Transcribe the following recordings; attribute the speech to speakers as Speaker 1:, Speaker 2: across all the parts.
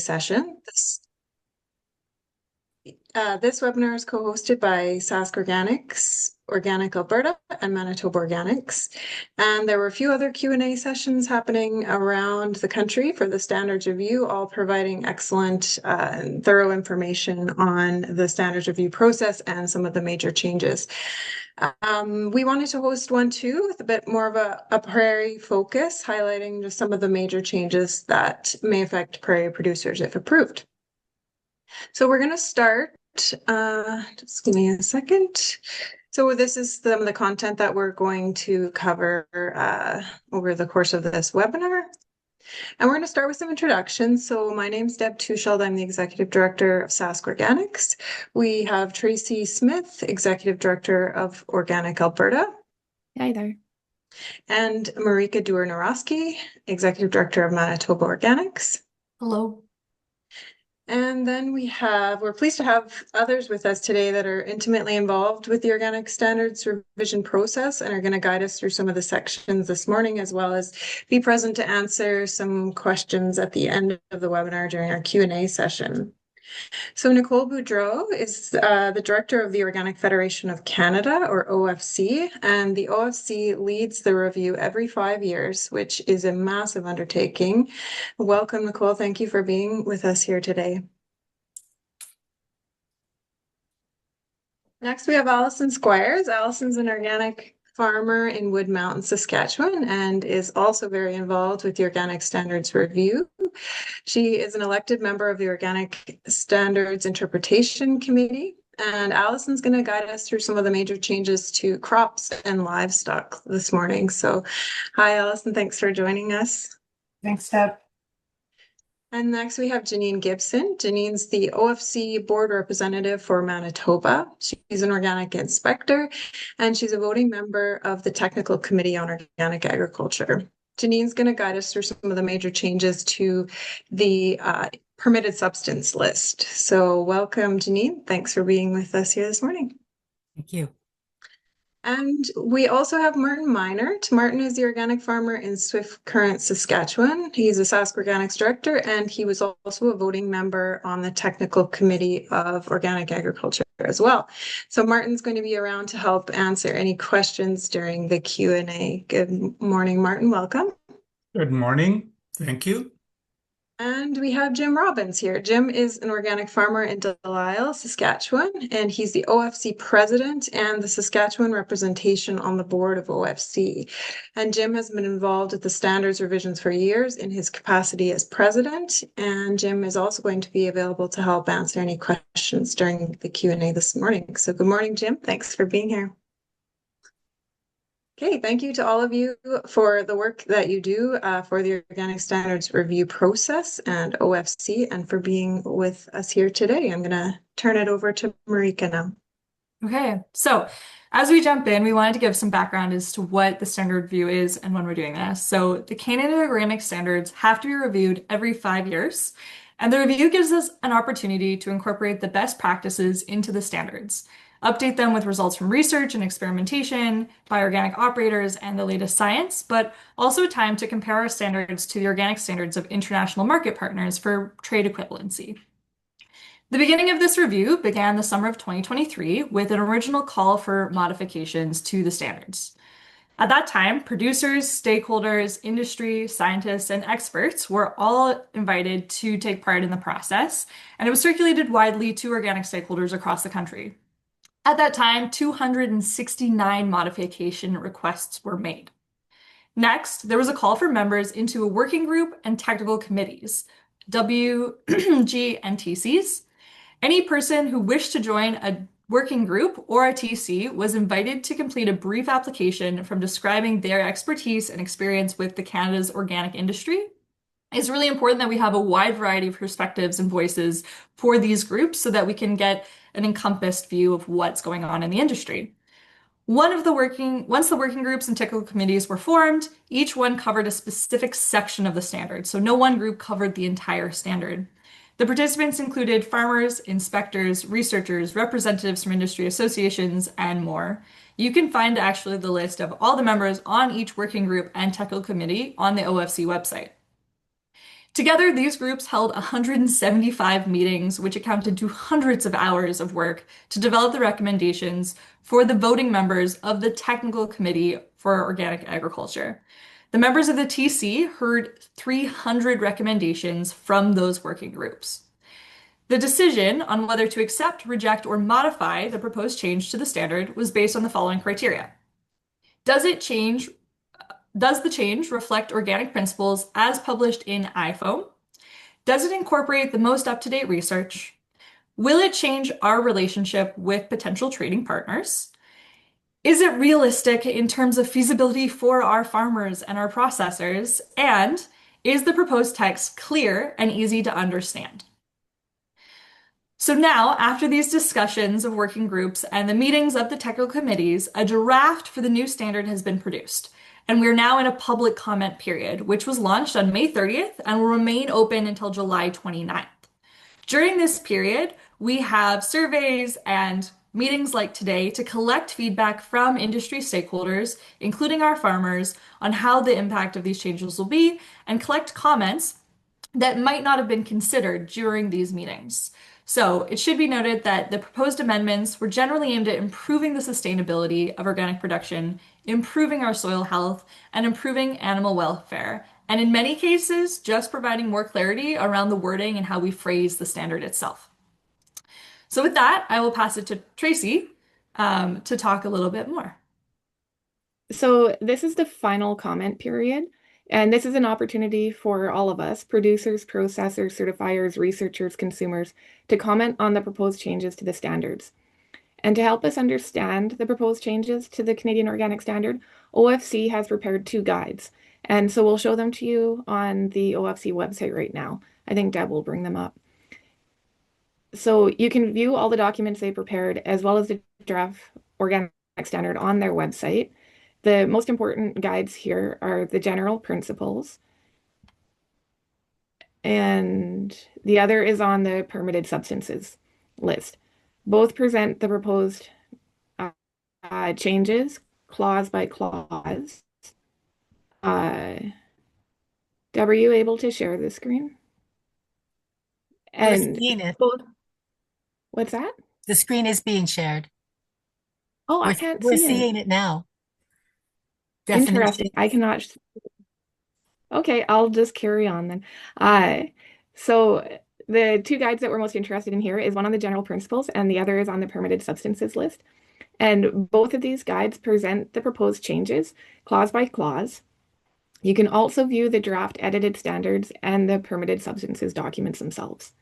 Speaker 1: session. This webinar is co-hosted by SaskOrganics, Organic Alberta, and Manitoba Organics. And there were a few other Q&A sessions happening around the country for the standards review, all providing excellent and thorough information on the standards review process and some of the major changes. We wanted to host one too with a bit more of a prairie focus, highlighting just some of the major changes that may affect prairie producers if approved. So we're going to start, just give me a second. So this is some of the content that we're going to cover over the course of this webinar. And we're going to start with some introductions. So my name's Deb Tuscheld. I'm the Executive Director of SaskOrganics. We have Tracy Smith, Executive Director of Organic Alberta.
Speaker 2: Hi there.
Speaker 1: And Marika Duer-Naroski, Executive Director of Manitoba Organics.
Speaker 2: Hello.
Speaker 1: And then we're pleased to have others with us today that are intimately involved with the organic standards revision process and are going to guide us through some of the sections this morning, as well as be present to answer some questions at the end of the webinar during our Q&A session. So Nicole Boudreau is the Director of the Organic Federation of Canada, or OFC, and the OFC leads the review every 5 years, which is a massive undertaking. Welcome, Nicole. Thank you for being with us here today. Next, we have Alison Squires. Alison's an organic farmer in Wood Mountain, Saskatchewan, and is also very involved with the Organic Standards Review. She is an elected member of the Organic Standards Interpretation Committee, and Alison's going to guide us through some of the major changes to crops and livestock this morning. So, hi, Alison. Thanks for joining us.
Speaker 3: Thanks, Deb.
Speaker 1: And next we have Janine Gibson. Janine's the OFC board representative for Manitoba. She's an organic inspector, and she's a voting member of the Technical Committee on Organic Agriculture. Janine's going to guide us through some of the major changes to the permitted substance list. So welcome, Janine. Thanks for being with us here this morning.
Speaker 3: Thank you.
Speaker 1: And we also have Martin Meinert. Martin is the organic farmer in Swift Current, Saskatchewan. He's a SaskOrganics director, and he was also a voting member on the Technical Committee of Organic Agriculture as well. So Martin's going to be around to help answer any questions during the Q&A. Good morning, Martin. Welcome.
Speaker 4: Good morning. Thank you.
Speaker 1: And we have Jim Robbins here. Jim is an organic farmer in Delisle, Saskatchewan, and he's the OFC president and the Saskatchewan representation on the board of OFC. And Jim has been involved with the standards revisions for years in his capacity as president. And Jim is also going to be available to help answer any questions during the Q&A this morning. So good morning, Jim. Thanks for being here. Okay, thank you to all of you for the work that you do for the Organic Standards Review process and OFC, and for being with us here today. I'm going to turn it over to Marika now.
Speaker 2: Okay, so as we jump in, we wanted to give some background as to what the standard review is and when we're doing this. So the Canada Organic Standards have to be reviewed every 5 years, and the review gives us an opportunity to incorporate the best practices into the standards, update them with results from research and experimentation by organic operators and the latest science, but also time to compare our standards to the organic standards of international market partners for trade equivalency. The beginning of this review began the summer of 2023 with an original call for modifications to the standards. At that time, producers, stakeholders, industry, scientists, and experts were all invited to take part in the process, and it was circulated widely to organic stakeholders across the country. At that time, 269 modification requests were made. Next, there was a call for members into a working group and technical committees, WG and TCs. Any person who wished to join a working group or a TC was invited to complete a brief application from describing their expertise and experience with the Canada's organic industry. It's really important that we have a wide variety of perspectives and voices for these groups so that we can get an encompassed view of what's going on in the industry. Once the working groups and technical committees were formed, each one covered a specific section of the standard. So no one group covered the entire standard. The participants included farmers, inspectors, researchers, representatives from industry associations, and more. You can find actually the list of all the members on each working group and technical committee on the OFC website. Together, these groups held 175 meetings, which accounted to hundreds of hours of work to develop the recommendations for the voting members of the Technical Committee for Organic Agriculture. The members of the TC heard 300 recommendations from those working groups. The decision on whether to accept, reject, or modify the proposed change to the standard was based on the following criteria. Does the change reflect organic principles as published in IFO? Does it incorporate the most up-to-date research? Will it change our relationship with potential trading partners? Is it realistic in terms of feasibility for our farmers and our processors? And is the proposed text clear and easy to understand? So now, after these discussions of working groups and the meetings of the technical committees, a draft for the new standard has been produced. And we're now in a public comment period, which was launched on May 30th and will remain open until July 29th. During this period, we have surveys and meetings like today to collect feedback from industry stakeholders, including our farmers, on how the impact of these changes will be, and collect comments that might not have been considered during these meetings. So it should be noted that the proposed amendments were generally aimed at improving the sustainability of organic production, improving our soil health, and improving animal welfare. And in many cases, just providing more clarity around the wording and how we phrase the standard itself. So with that, I will pass it to Tracy to talk a little bit more.
Speaker 3: So this is the final comment period, and this is an opportunity for all of us, producers, processors, certifiers, researchers, consumers, to comment on the proposed changes to the standards. And to help us understand the proposed changes to the Canadian Organic Standard, OFC has prepared 2 guides. And so we'll show them to you on the OFC website right now. I think Deb will bring them up. So you can view all the documents they prepared as well as the draft organic standard on their website. The most important guides here are the general principles, and the other is on the permitted substances list. Both present the proposed changes clause by clause. Deb, are you able to share the screen? And both, what's that?
Speaker 5: The screen is being shared.
Speaker 3: Oh, I can't
Speaker 5: We're
Speaker 3: see
Speaker 5: seeing it now.
Speaker 3: Interesting. I cannot. Okay, I'll just carry on then. So the 2 guides that we're most interested in here is one on the general principles and the other is on the permitted substances list. And both of these guides present the proposed changes clause by clause. You can also view the draft edited standards and the permitted substances documents themselves.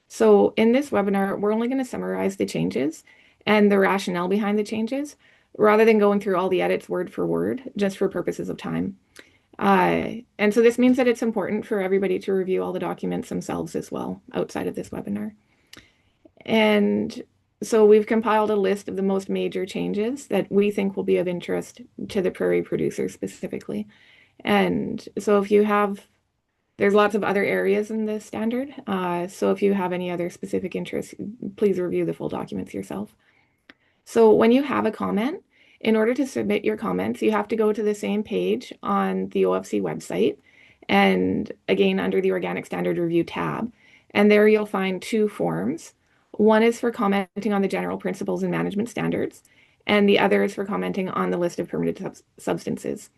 Speaker 3: So in this webinar, we're only going to summarize the changes and the rationale behind the changes, rather than going through all the edits word for word, just for purposes of time. And so this means that it's important for everybody to review all the documents themselves as well, outside of this webinar. And so we've compiled a list of the most major changes that we think will be of interest to the prairie producers specifically. And so if you have, there's lots of other areas in the standard. So if you have any other specific interests, please review the full documents yourself. So when you have a comment, in order to submit your comments, you have to go to the same page on the OFC website, and again, under the Organic Standard Review tab. And there you'll find 2 forms. One is for commenting on the general principles and management standards, and the other is for commenting on the list of permitted substances.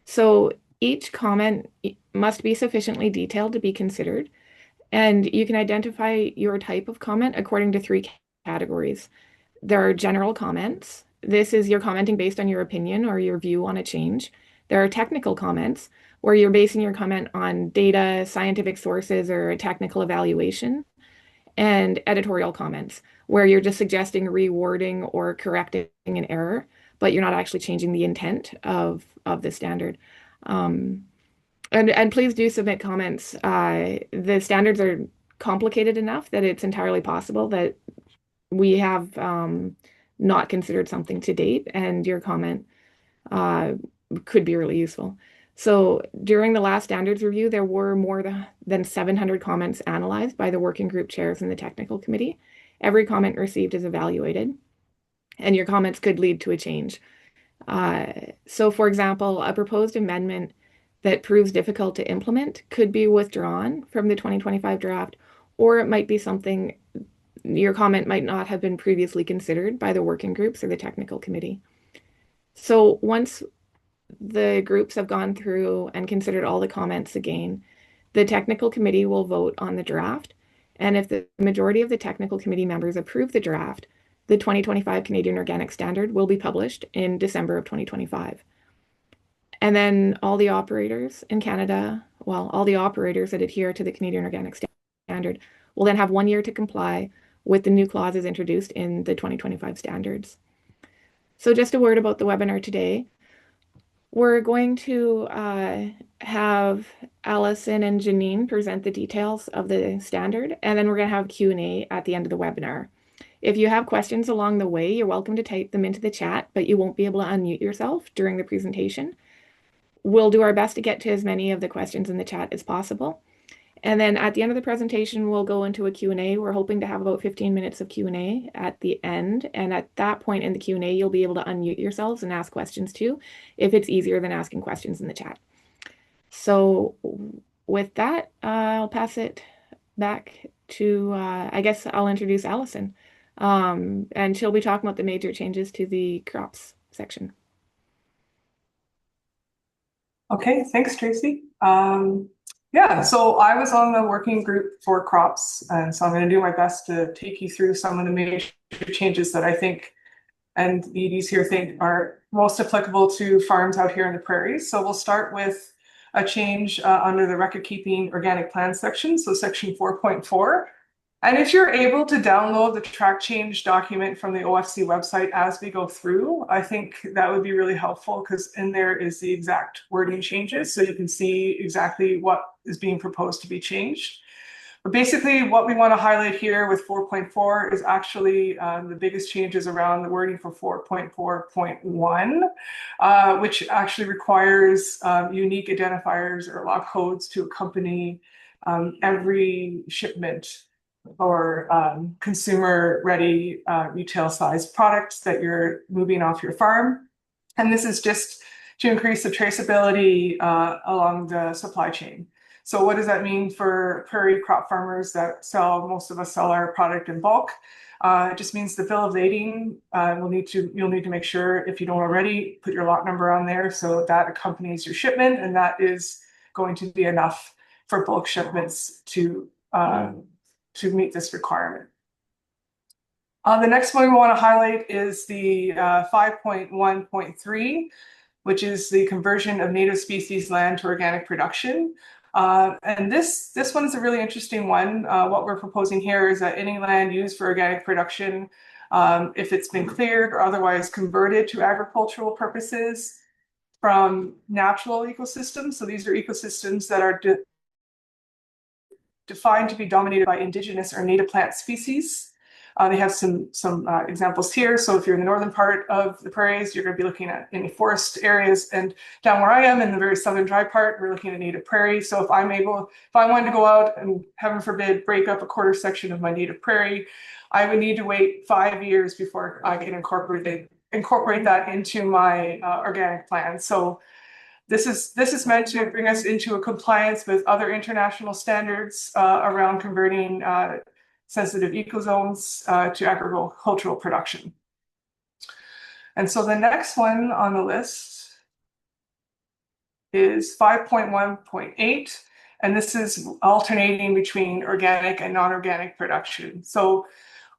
Speaker 3: So each comment must be sufficiently detailed to be considered, and you can identify your type of comment according to 3 categories. There are general comments. This is you're commenting based on your opinion or your view on a change. There are technical comments where you're basing your comment on data, scientific sources, or a technical evaluation. And editorial comments where you're just suggesting rewording or correcting an error, but you're not actually changing the intent of the standard. And please do submit comments. The standards are complicated enough that it's entirely possible that we have not considered something to date, and your comment could be really useful. So during the last standards review, there were more than 700 comments analyzed by the working group chairs and the technical committee. Every comment received is evaluated, and your comments could lead to a change. So for example, a proposed amendment that proves difficult to implement could be withdrawn from the 2025 draft, or it might be something your comment might not have been previously considered by the working groups or the technical committee. So once the groups have gone through and considered all the comments again, the technical committee will vote on the draft. And if the majority of the technical committee members approve the draft, the 2025 Canadian Organic Standard will be published in December of 2025. And then all the operators in Canada, well, all the operators that adhere to the Canadian Organic Standard will then have 1 year to comply with the new clauses introduced in the 2025 standards. So just a word about the webinar today. We're going to have Allison and Janine present the details of the standard, and then we're going to have Q&A at the end of the webinar. If you have questions along the way, you're welcome to type them into the chat, but you won't be able to unmute yourself during the presentation. We'll do our best to get to as many of the questions in the chat as possible. And then at the end of the presentation, we'll go into a Q&A. We're hoping to have about 15 minutes of Q&A at the end. And at that point in the Q&A, you'll be able to unmute yourselves and ask questions too, if it's easier than asking questions in the chat. So with that, I'll pass it back to, I guess I'll introduce Allison. And she'll be talking about the major changes to the crops section.
Speaker 6: Okay, thanks, Tracy. Yeah, so I was on the working group for crops, and so I'm going to do my best to take you through some of the major changes that I think and the EDs here think are most applicable to farms out here in the prairies. So we'll start with a change under the record keeping organic plan section, so section 4.4. And if you're able to download the track change document from the OFC website as we go through, I think that would be really helpful because in there is the exact wording changes. So you can see exactly what is being proposed to be changed. But basically what we want to highlight here with 4.4 is actually the biggest changes around the wording for 4.4.1, which actually requires unique identifiers or log codes to accompany every shipment or consumer ready retail sized products that you're moving off your farm. And this is just to increase the traceability along the supply chain. So what does that mean for prairie crop farmers that most of us sell our product in bulk? It just means the bill of lading you'll need to make sure, if you don't already, put your lot number on there so that accompanies your shipment, and that is going to be enough for bulk shipments to meet this requirement. The next one we want to highlight is the 5.1.3, which is the conversion of native species land to organic production. And this one is a really interesting one. What we're proposing here is that any land used for organic production, if it's been cleared or otherwise converted to agricultural purposes from natural ecosystems, so these are ecosystems that are defined to be dominated by indigenous or native plant species. They have some examples here. So if you're in the northern part of the prairies, you're going to be looking at any forest areas. And down where I am in the very southern dry part, we're looking at native prairie. So if I wanted to go out and, heaven forbid, break up a quarter section of my native prairie, I would need to wait 5 years before I can incorporate that into my organic plan. So this is meant to bring us into a compliance with other international standards around converting sensitive ecozones to agricultural production. And so the next one on the list is 5.1.8, and this is alternating between organic and non-organic production. So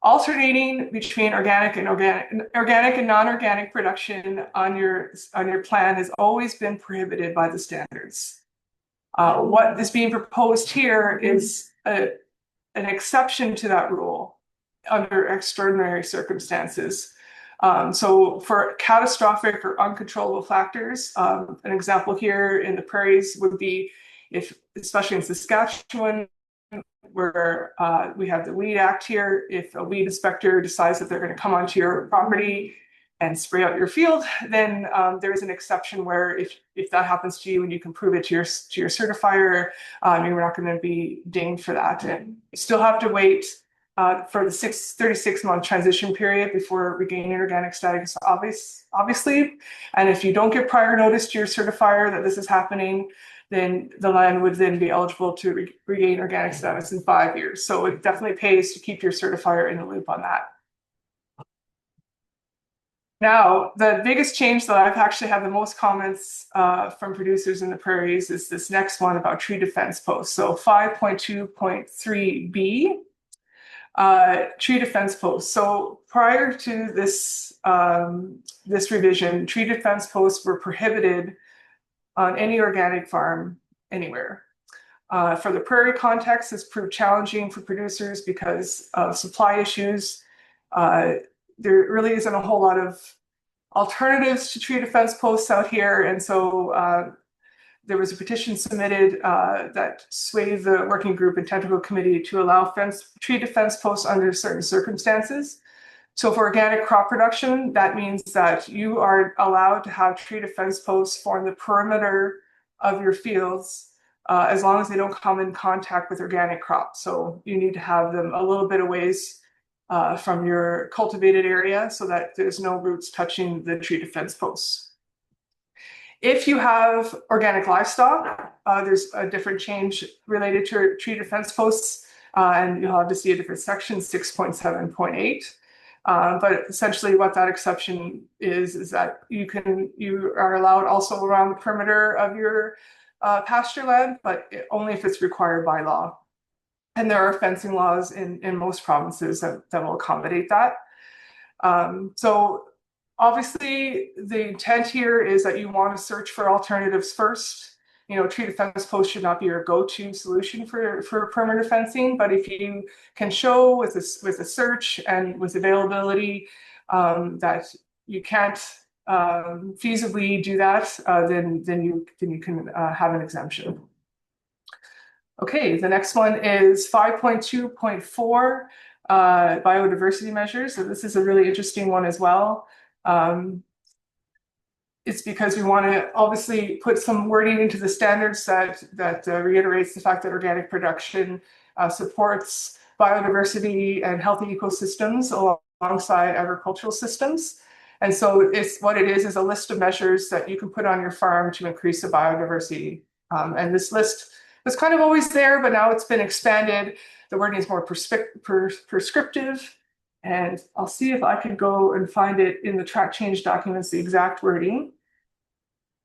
Speaker 6: alternating between organic and non-organic production on your plan has always been prohibited by the standards. What is being proposed here is an exception to that rule under extraordinary circumstances. So for catastrophic or uncontrollable factors, an example here in the prairies would be especially in Saskatchewan, where we have the Weed Act here. If a weed inspector decides that they're going to come onto your property and spray out your field, then there is an exception where if that happens to you and you can prove it to your certifier, you're not going to be dinged for that. And you still have to wait for the 36-month transition period before regaining organic status, obviously. And if you don't give prior notice to your certifier that this is happening, then the land would then be eligible to regain organic status in 5 years. So it definitely pays to keep your certifier in the loop on that. Now, the biggest change that I've actually had the most comments from producers in the prairies is this next one about tree defense posts. So 5.2.3b, tree defense posts. So prior to this, this revision, tree defense posts were prohibited on any organic farm anywhere. For the prairie context, this proved challenging for producers because of supply issues. There really isn't a whole lot of alternatives to tree defense posts out here. And so there was a petition submitted that swayed the working group and technical committee to allow tree defense posts under certain circumstances. So for organic crop production, that means that you are allowed to have tree defense posts form the perimeter of your fields as long as they don't come in contact with organic crops. So you need to have them a little bit of ways from your cultivated area so that there's no roots touching the tree defense posts. If you have organic livestock, there's a different change related to tree defense posts, and you'll have to see a different section, 6.7.8. But essentially what that exception is that you are allowed also around the perimeter of your pasture land, but only if it's required by law. And there are fencing laws in most provinces that will accommodate that. So obviously the intent here is that you want to search for alternatives first. You know, tree defense posts should not be your go-to solution for perimeter fencing, but if you can show with a search and with availability that you can't feasibly do that, then you can have an exemption. Okay, the next one is 5.2.4 biodiversity measures. So this is a really interesting one as well. It's because we want to obviously put some wording into the standards that reiterates the fact that organic production supports biodiversity and healthy ecosystems alongside agricultural systems. And so what it is a list of measures that you can put on your farm to increase the biodiversity. And this list was kind of always there, but now it's been expanded. The wording is more prescriptive. And I'll see if I can go and find it in the track change documents, the exact wording.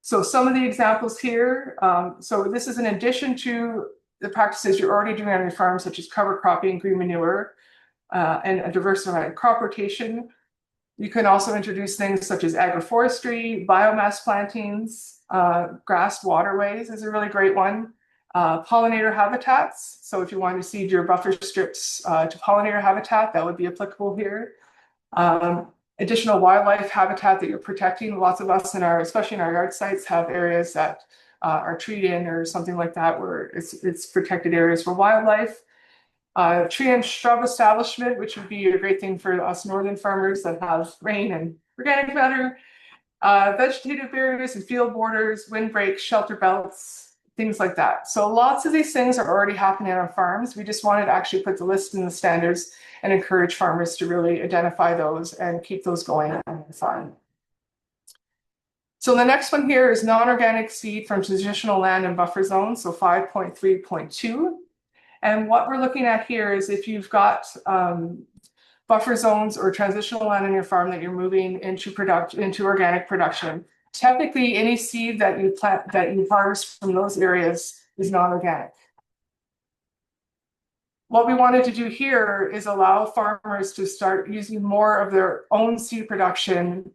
Speaker 6: So some of the examples here, so this is in addition to the practices you're already doing on your farm, such as cover cropping, green manure, and a diversified crop rotation. You can also introduce things such as agroforestry, biomass plantings, grass waterways is a really great one. Pollinator habitats. So if you want to seed your buffer strips to pollinator habitat, that would be applicable here. Additional wildlife habitat that you're protecting. Lots of us especially in our yard sites, have areas that are treed in or something like that where it's protected areas for wildlife. Tree and shrub establishment, which would be a great thing for us northern farmers that have rain and organic matter. Vegetative barriers and field borders, windbreaks, shelter belts, things like that. So lots of these things are already happening on farms. We just wanted to actually put the list in the standards and encourage farmers to really identify those and keep those going on the farm. So the next one here is non-organic seed from transitional land and buffer zones, so 5.3.2. And what we're looking at here is if you've got buffer zones or transitional land on your farm that you're moving into organic production, technically any seed that you plant, that you harvest from those areas is non-organic. What we wanted to do here is allow farmers to start using more of their own seed production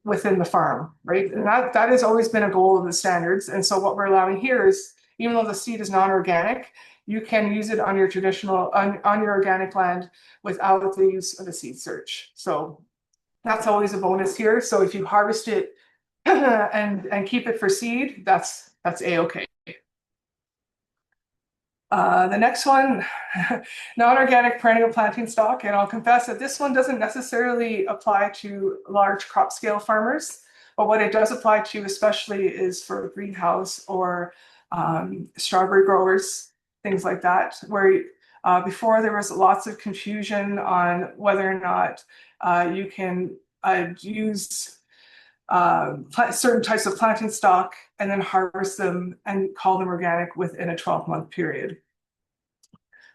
Speaker 6: within the farm, right? And that has always been a goal of the standards. And so what we're allowing here is, even though the seed is non-organic, you can use it on your traditional, on your organic land without the use of a seed search. So that's always a bonus here. So if you harvest it and keep it for seed, that's a-okay. The next one, non-organic perennial planting stock, and I'll confess that this one doesn't necessarily apply to large crop scale farmers, but what it does apply to especially is for greenhouse or strawberry growers, things like that, where Before, there was lots of confusion on whether or not you can use certain types of planting stock and then harvest them and call them organic within a 12-month period.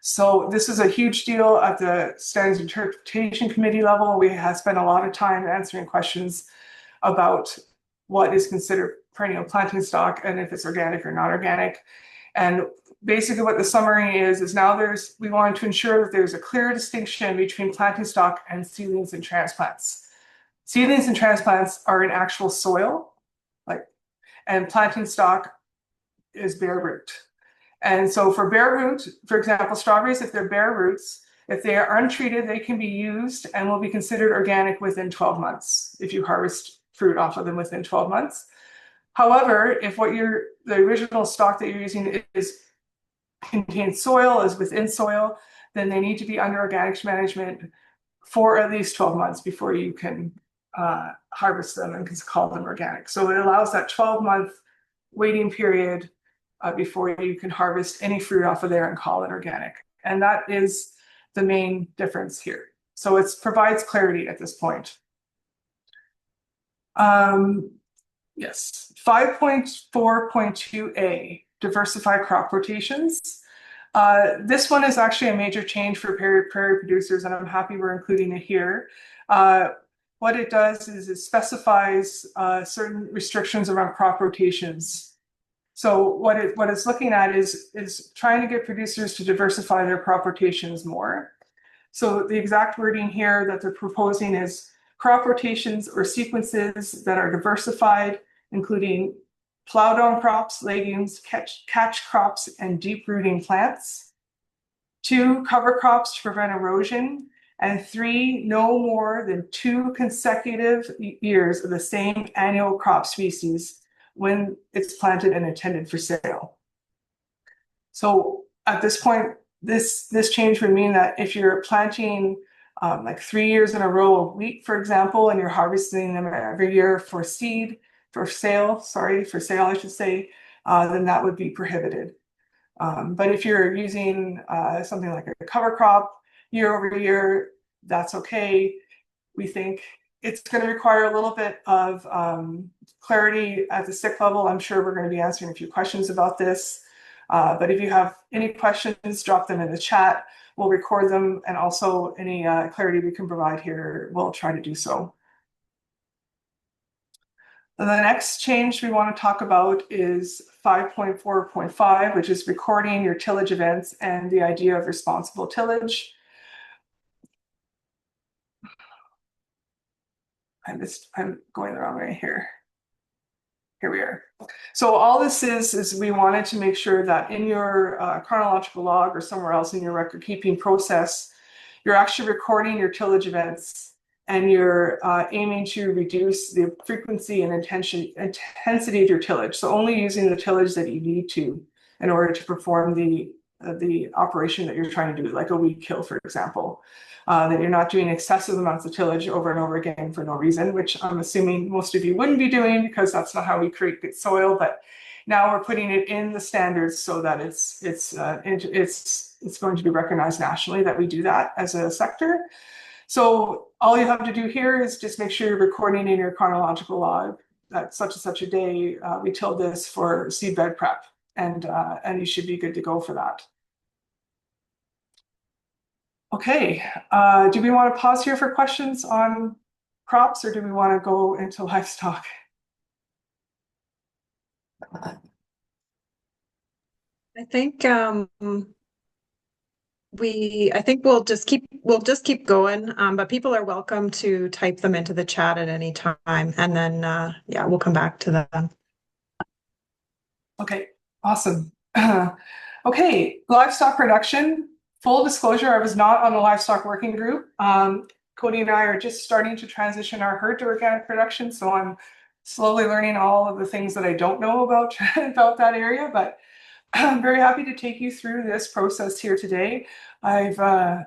Speaker 6: So this is a huge deal at the Standards Interpretation Committee level. We have spent a lot of time answering questions about what is considered perennial planting stock and if it's organic or not organic. And basically what the summary is now we wanted to ensure that there's a clear distinction between planting stock and seedlings and transplants. Seedlings and transplants are in actual soil, and planting stock is bare root. And so for bare root, for example, strawberries, if they're bare roots, if they are untreated, they can be used and will be considered organic within 12 months if you harvest fruit off of them within 12 months. However, if the original stock that you're using contains soil, is within soil, then they need to be under organics management for at least 12 months before you can harvest them and call them organic. So it allows that 12-month waiting period before you can harvest any fruit off of there and call it organic. And that is the main difference here. So it provides clarity at this point. Yes, 5.4.2a, diversify crop rotations. This one is actually a major change for prairie producers, and I'm happy we're including it here. What it does is it specifies certain restrictions around crop rotations. So what it's looking at is trying to get producers to diversify their crop rotations more. So the exact wording here that they're proposing is crop rotations or sequences that are diversified, including plow-down crops, legumes, catch crops, and deep-rooting plants. 2, cover crops to prevent erosion. And 3, no more than 2 consecutive years of the same annual crop species when it's planted and intended for sale. So at this point, this change would mean that if you're planting like 3 years in a row of wheat, for example, and you're harvesting them every year for sale, I should say, then that would be prohibited. But if you're using something like a cover crop year over year, that's okay. We think it's going to require a little bit of clarity at the SIC level. I'm sure we're going to be answering a few questions about this. But if you have any questions, drop them in the chat. We'll record them, and also any clarity we can provide here, we'll try to do so. The next change we want to talk about is 5.4.5, which is recording your tillage events and the idea of responsible tillage. I'm going the wrong way here. Here we are. So all this is we wanted to make sure that in your chronological log or somewhere else in your record keeping process, you're actually recording your tillage events, and you're aiming to reduce the frequency and intensity of your tillage. So only using the tillage that you need to in order to perform the operation that you're trying to do, like a weed kill, for example. That you're not doing excessive amounts of tillage over and over again for no reason, which I'm assuming most of you wouldn't be doing because that's not how we create good soil. But now we're putting it in the standards so that it's going to be recognized nationally that we do that as a sector. So all you have to do here is just make sure you're recording in your chronological log that such and such a day we tilled this for seedbed prep, and you should be good to go for that. Okay, do we want to pause here for questions on crops, or do we want to go into livestock?
Speaker 1: I think we'll just keep going, but people are welcome to type them into the chat at any time, and then yeah, we'll come back to them.
Speaker 6: Okay, awesome. Okay, livestock production. Full disclosure, I was not on the livestock working group. Cody and I are just starting to transition our herd to organic production, so I'm slowly learning all of the things that I don't know about that area, but I'm very happy to take you through this process here today. I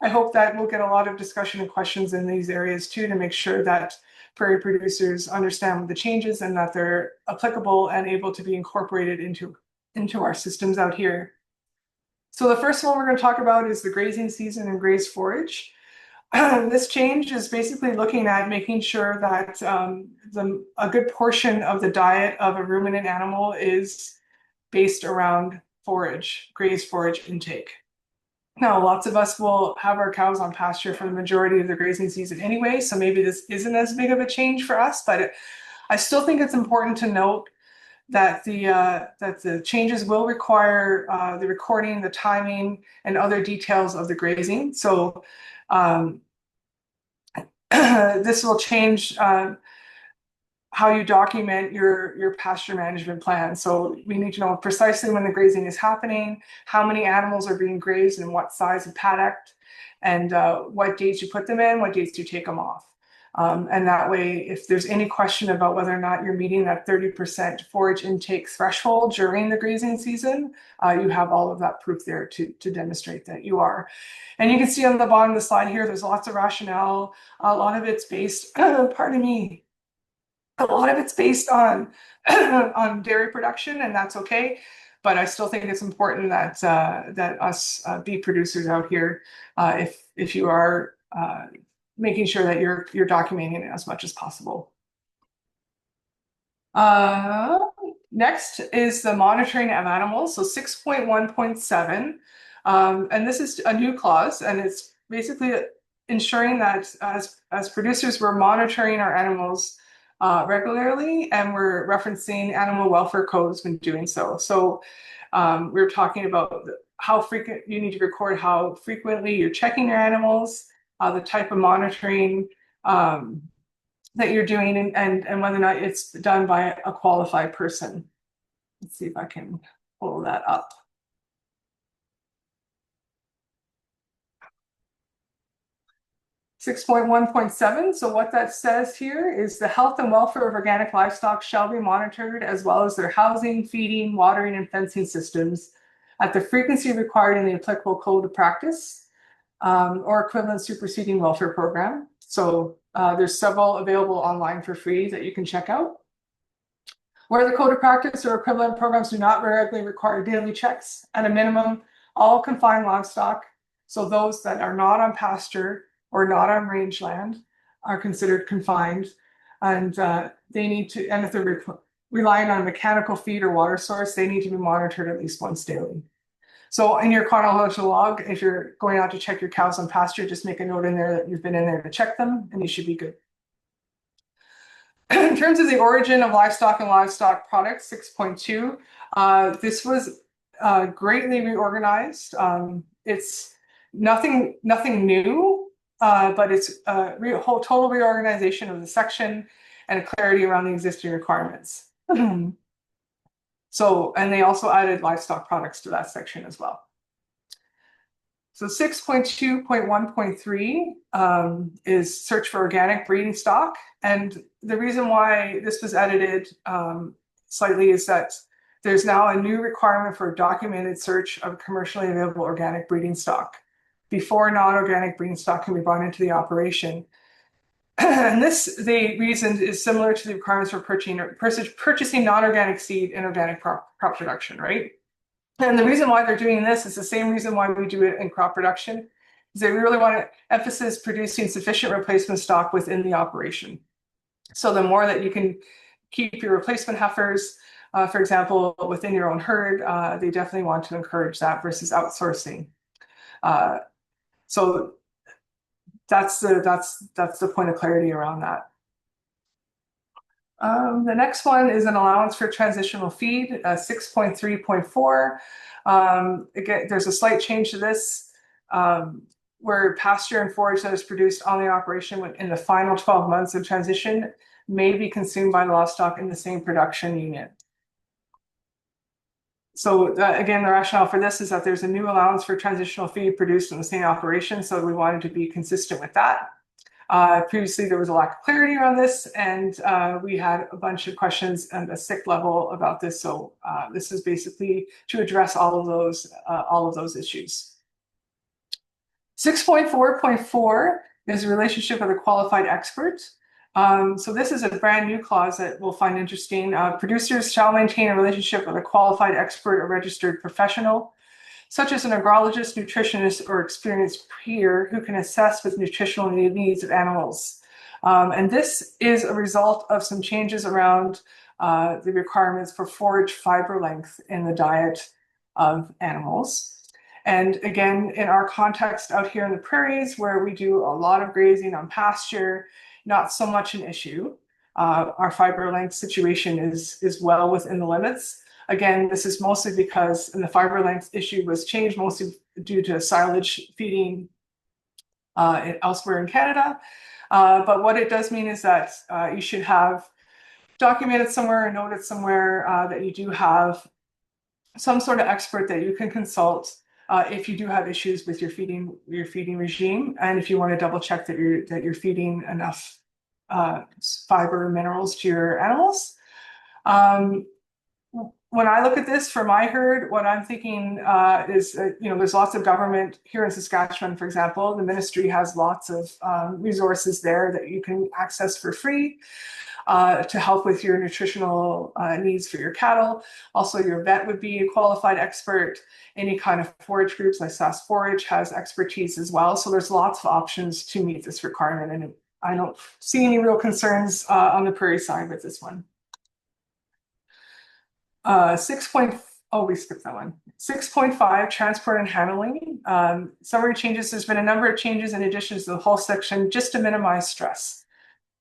Speaker 6: hope that we'll get a lot of discussion and questions in these areas too, to make sure that prairie producers understand the changes and that they're applicable and able to be incorporated into our systems out here. So the first one we're going to talk about is the grazing season and graze forage. This change is basically looking at making sure that a good portion of the diet of a ruminant animal is based around forage, graze forage intake. Now, lots of us will have our cows on pasture for the majority of the grazing season anyway, so maybe this isn't as big of a change for us, but I still think it's important to note that the changes will require the recording, the timing, and other details of the grazing. So this will change how you document your pasture management plan. So we need to know precisely when the grazing is happening, how many animals are being grazed and what size of paddock, and what dates you put them in, what dates you take them off. And that way, if there's any question about whether or not you're meeting that 30% forage intake threshold during the grazing season, you have all of that proof there to demonstrate that you are. And you can see on the bottom of the slide here, there's lots of rationale. A lot of it's based, pardon me, a lot of it's based on on dairy production, and that's okay. But I still think it's important that that us beef producers out here, if you are making sure that you're documenting it as much as possible. Next is the monitoring of animals. So 6.1.7, and this is a new clause, and it's basically ensuring that as producers, we're monitoring our animals regularly, and we're referencing animal welfare codes when doing so. So we're talking about how frequent you need to record, how frequently you're checking your animals, the type of monitoring that you're doing, and whether or not it's done by a qualified person. Let's see if I can pull that up. (6.1.7). So what that says here is the health and welfare of organic livestock shall be monitored, as well as their housing, feeding, watering, and fencing systems at the frequency required in the applicable code of practice or equivalent superseding welfare program. So there's several available online for free that you can check out. Where the code of practice or equivalent programs do not regularly require daily checks, at a minimum, all confined livestock, so those that are not on pasture or not on rangeland, are considered confined, and they need to, and if they're relying on mechanical feed or water source, they need to be monitored at least once daily. So in your chronological log, if you're going out to check your cows on pasture, just make a note in there that you've been in there to check them, and you should be good. In terms of the origin of livestock and livestock products, 6.2, this was greatly reorganized. It's nothing new, but it's a total reorganization of the section and a clarity around the existing requirements. So, and they also added livestock products to that section as well. So 6.2.1.3 is search for organic breeding stock. And the reason why this was edited slightly is that there's now a new requirement for a documented search of commercially available organic breeding stock before non-organic breeding stock can be brought into the operation. And this, the reason, is similar to the requirements for purchasing non-organic seed and organic crop production, right? And the reason why they're doing this is the same reason why we do it in crop production, is they really want to emphasize producing sufficient replacement stock within the operation. So the more that you can keep your replacement heifers, for example, within your own herd, they definitely want to encourage that versus outsourcing. So that's the point of clarity around that. The next one is an allowance for transitional feed, 6.3.4. Again, there's a slight change to this, where pasture and forage that is produced on the operation in the final 12 months of transition may be consumed by livestock in the same production unit. So again, the rationale for this is that there's a new allowance for transitional feed produced in the same operation, so we wanted to be consistent with that. Previously, there was a lack of clarity around this, and we had a bunch of questions at a SIC level about this. So this is basically to address all of those issues. 6.4.4 is a relationship with a qualified expert. So this is a brand new clause that we'll find interesting. Producers shall maintain a relationship with a qualified expert or registered professional. such as an agrologist, nutritionist, or experienced peer who can assess with nutritional needs of animals. And this is a result of some changes around the requirements for forage fiber length in the diet of animals. And again, in our context out here in the prairies, where we do a lot of grazing on pasture, not so much an issue. Our fiber length situation is well within the limits. Again, this is mostly because the fiber length issue was changed mostly due to silage feeding elsewhere in Canada. But what it does mean is that you should have documented somewhere or noted somewhere that you do have some sort of expert that you can consult if you do have issues with your feeding regime, and if you want to double check that you're feeding enough fiber and minerals to your animals. When I look at this for my herd, what I'm thinking is, there's lots of government here in Saskatchewan, for example. The ministry has lots of resources there that you can access for free to help with your nutritional needs for your cattle. Also, your vet would be a qualified expert. Any kind of forage groups like SaskOrganics has expertise as well. So there's lots of options to meet this requirement. And I don't see any real concerns on the prairie side with this one. We skipped that one. 6.5, transport and handling. Summary changes. There's been a number of changes in addition to the whole section just to minimize stress.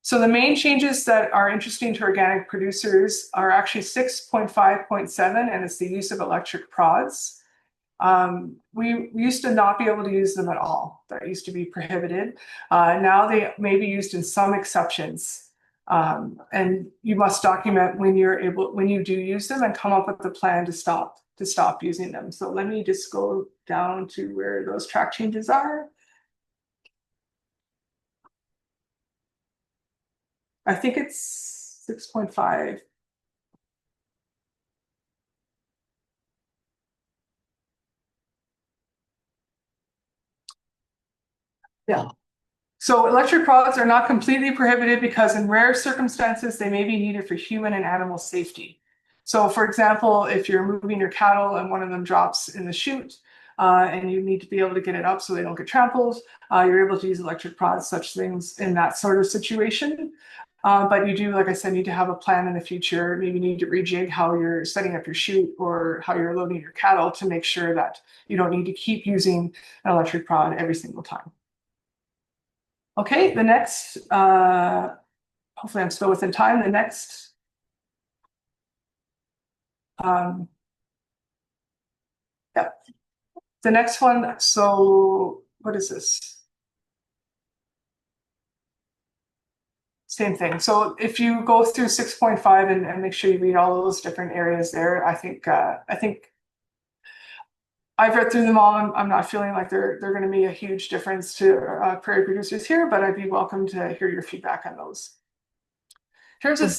Speaker 6: So the main changes that are interesting to organic producers are actually 6.5.7, and it's the use of electric prods. We used to not be able to use them at all. That used to be prohibited. Now they may be used in some exceptions. And you must document when you do use them and come up with a plan to stop using them. So let me just go down to where those track changes are. I think it's 6.5. Yeah. So electric prods are not completely prohibited because in rare circumstances, they may be needed for human and animal safety. So for example, if you're moving your cattle and one of them drops in the chute and you need to be able to get it up so they don't get trampled, you're able to use electric prods, such things in that sort of situation. But you do, like I said, need to have a plan in the future. Maybe you need to rejig how you're setting up your chute or how you're loading your cattle to make sure that you don't need to keep using an electric prod every single time. Okay, the next, hopefully I'm still within time. The next, the next one. So what is this? Same thing. So if you go through 6.5 and make sure you read all those different areas there, I think I've read through them all. I'm not feeling like they're going to be a huge difference to prairie producers here, but I'd be welcome to hear your feedback on those. In terms of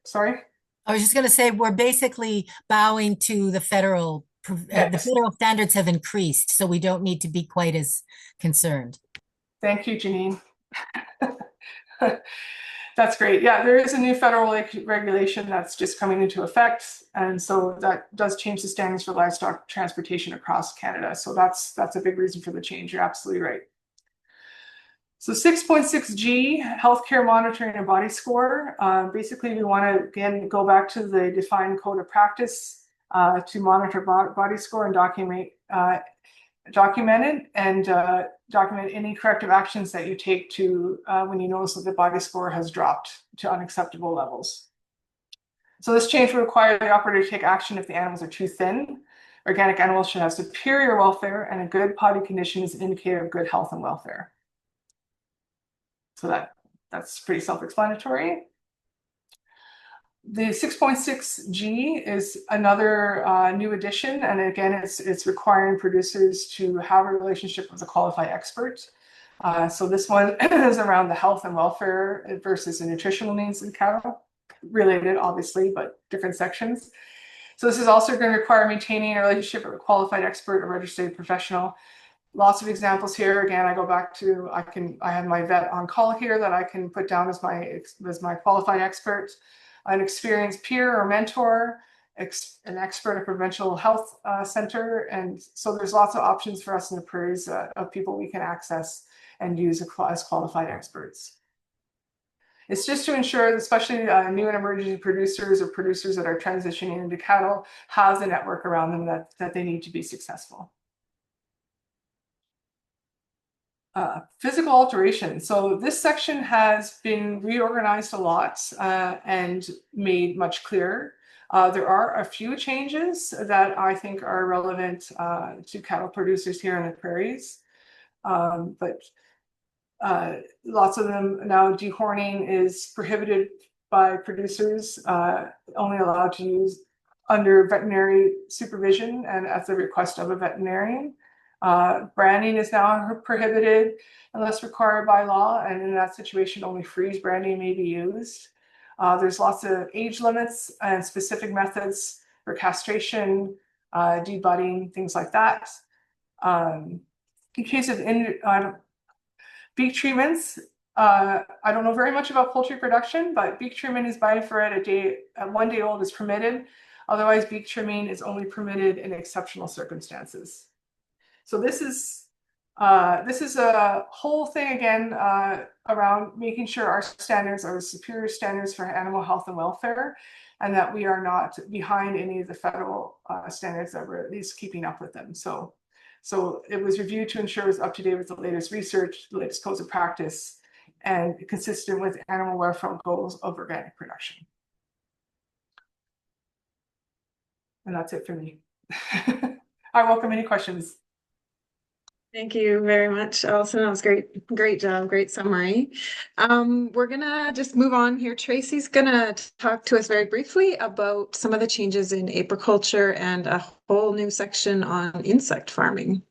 Speaker 6: sorry.
Speaker 5: I was just going to say we're basically bowing to the federal.
Speaker 6: Yes.
Speaker 5: The federal standards have increased, so we don't need to be quite as concerned.
Speaker 6: Thank you, Janine. That's great. Yeah, there is a new federal regulation that's just coming into effect. And so that does change the standards for livestock transportation across Canada. So that's a big reason for the change. You're absolutely right. So 6.6G, healthcare monitoring and body score. Basically, we want to, again, go back to the defined code of practice to monitor body score and document any corrective actions that you take to when you notice that the body score has dropped to unacceptable levels. So this change will require the operator to take action if the animals are too thin. Organic animals should have superior welfare, and a good body condition is an indicator of good health and welfare. So that's pretty self-explanatory. The 6.6G is another new addition, and again, it's requiring producers to have a relationship with a qualified expert. So this one is around the health and welfare versus the nutritional needs of cattle, related obviously, but different sections. So this is also going to require maintaining a relationship with a qualified expert or registered professional. Lots of examples here. Again, I go back to I have my vet on call here that I can put down as my qualified expert. An experienced peer or mentor, an expert at provincial health center. And so there's lots of options for us in the prairies of people we can access and use as qualified experts. It's just to ensure, especially new and emerging producers or producers that are transitioning into cattle, have the network around them that they need to be successful. Physical alteration. So this section has been reorganized a lot and made much clearer. There are a few changes that I think are relevant to cattle producers here in the prairies, but lots of them now, dehorning is prohibited by producers, only allowed to use under veterinary supervision and at the request of a veterinarian. Branding is now prohibited unless required by law, and in that situation, only freeze branding may be used. There's lots of age limits and specific methods for castration, debudding, things like that. In case of beak treatments, I don't know very much about poultry production, but beak treatment is by infrared at 1 day old is permitted. Otherwise, beak trimming is only permitted in exceptional circumstances. So this is a whole thing again around making sure our standards are superior standards for animal health and welfare, and that we are not behind any of the federal standards, that we're at least keeping up with them. So it was reviewed to ensure it was up to date with the latest research, the latest codes of practice, and consistent with animal welfare goals of organic production. And that's it for me. I welcome any questions.
Speaker 1: Thank you very much, Alison. That was great. Great job. Great summary. We're gonna just move on here. Tracy's gonna talk to us very briefly about some of the changes in apiculture and a whole new section on insect farming.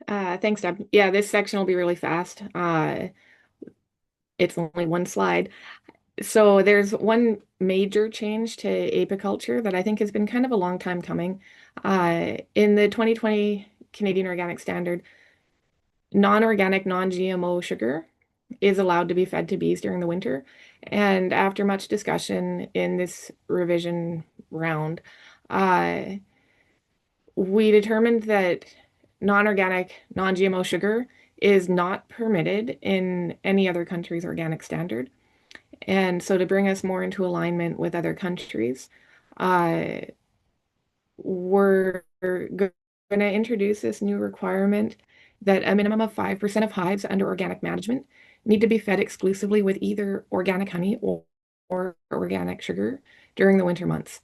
Speaker 3: Thanks, Deb. Yeah, this section will be really fast. It's only one slide. So there's one major change to apiculture that I think has been kind of a long time coming. In the 2020 Canadian Organic Standard, non-organic, non-GMO sugar is allowed to be fed to bees during the winter. And after much discussion in this revision round, we determined that non-organic, non-GMO sugar is not permitted in any other country's organic standard. And so to bring us more into alignment with other countries, we're going to introduce this new requirement that a minimum of 5% of hives under organic management need to be fed exclusively with either organic honey or organic sugar during the winter months.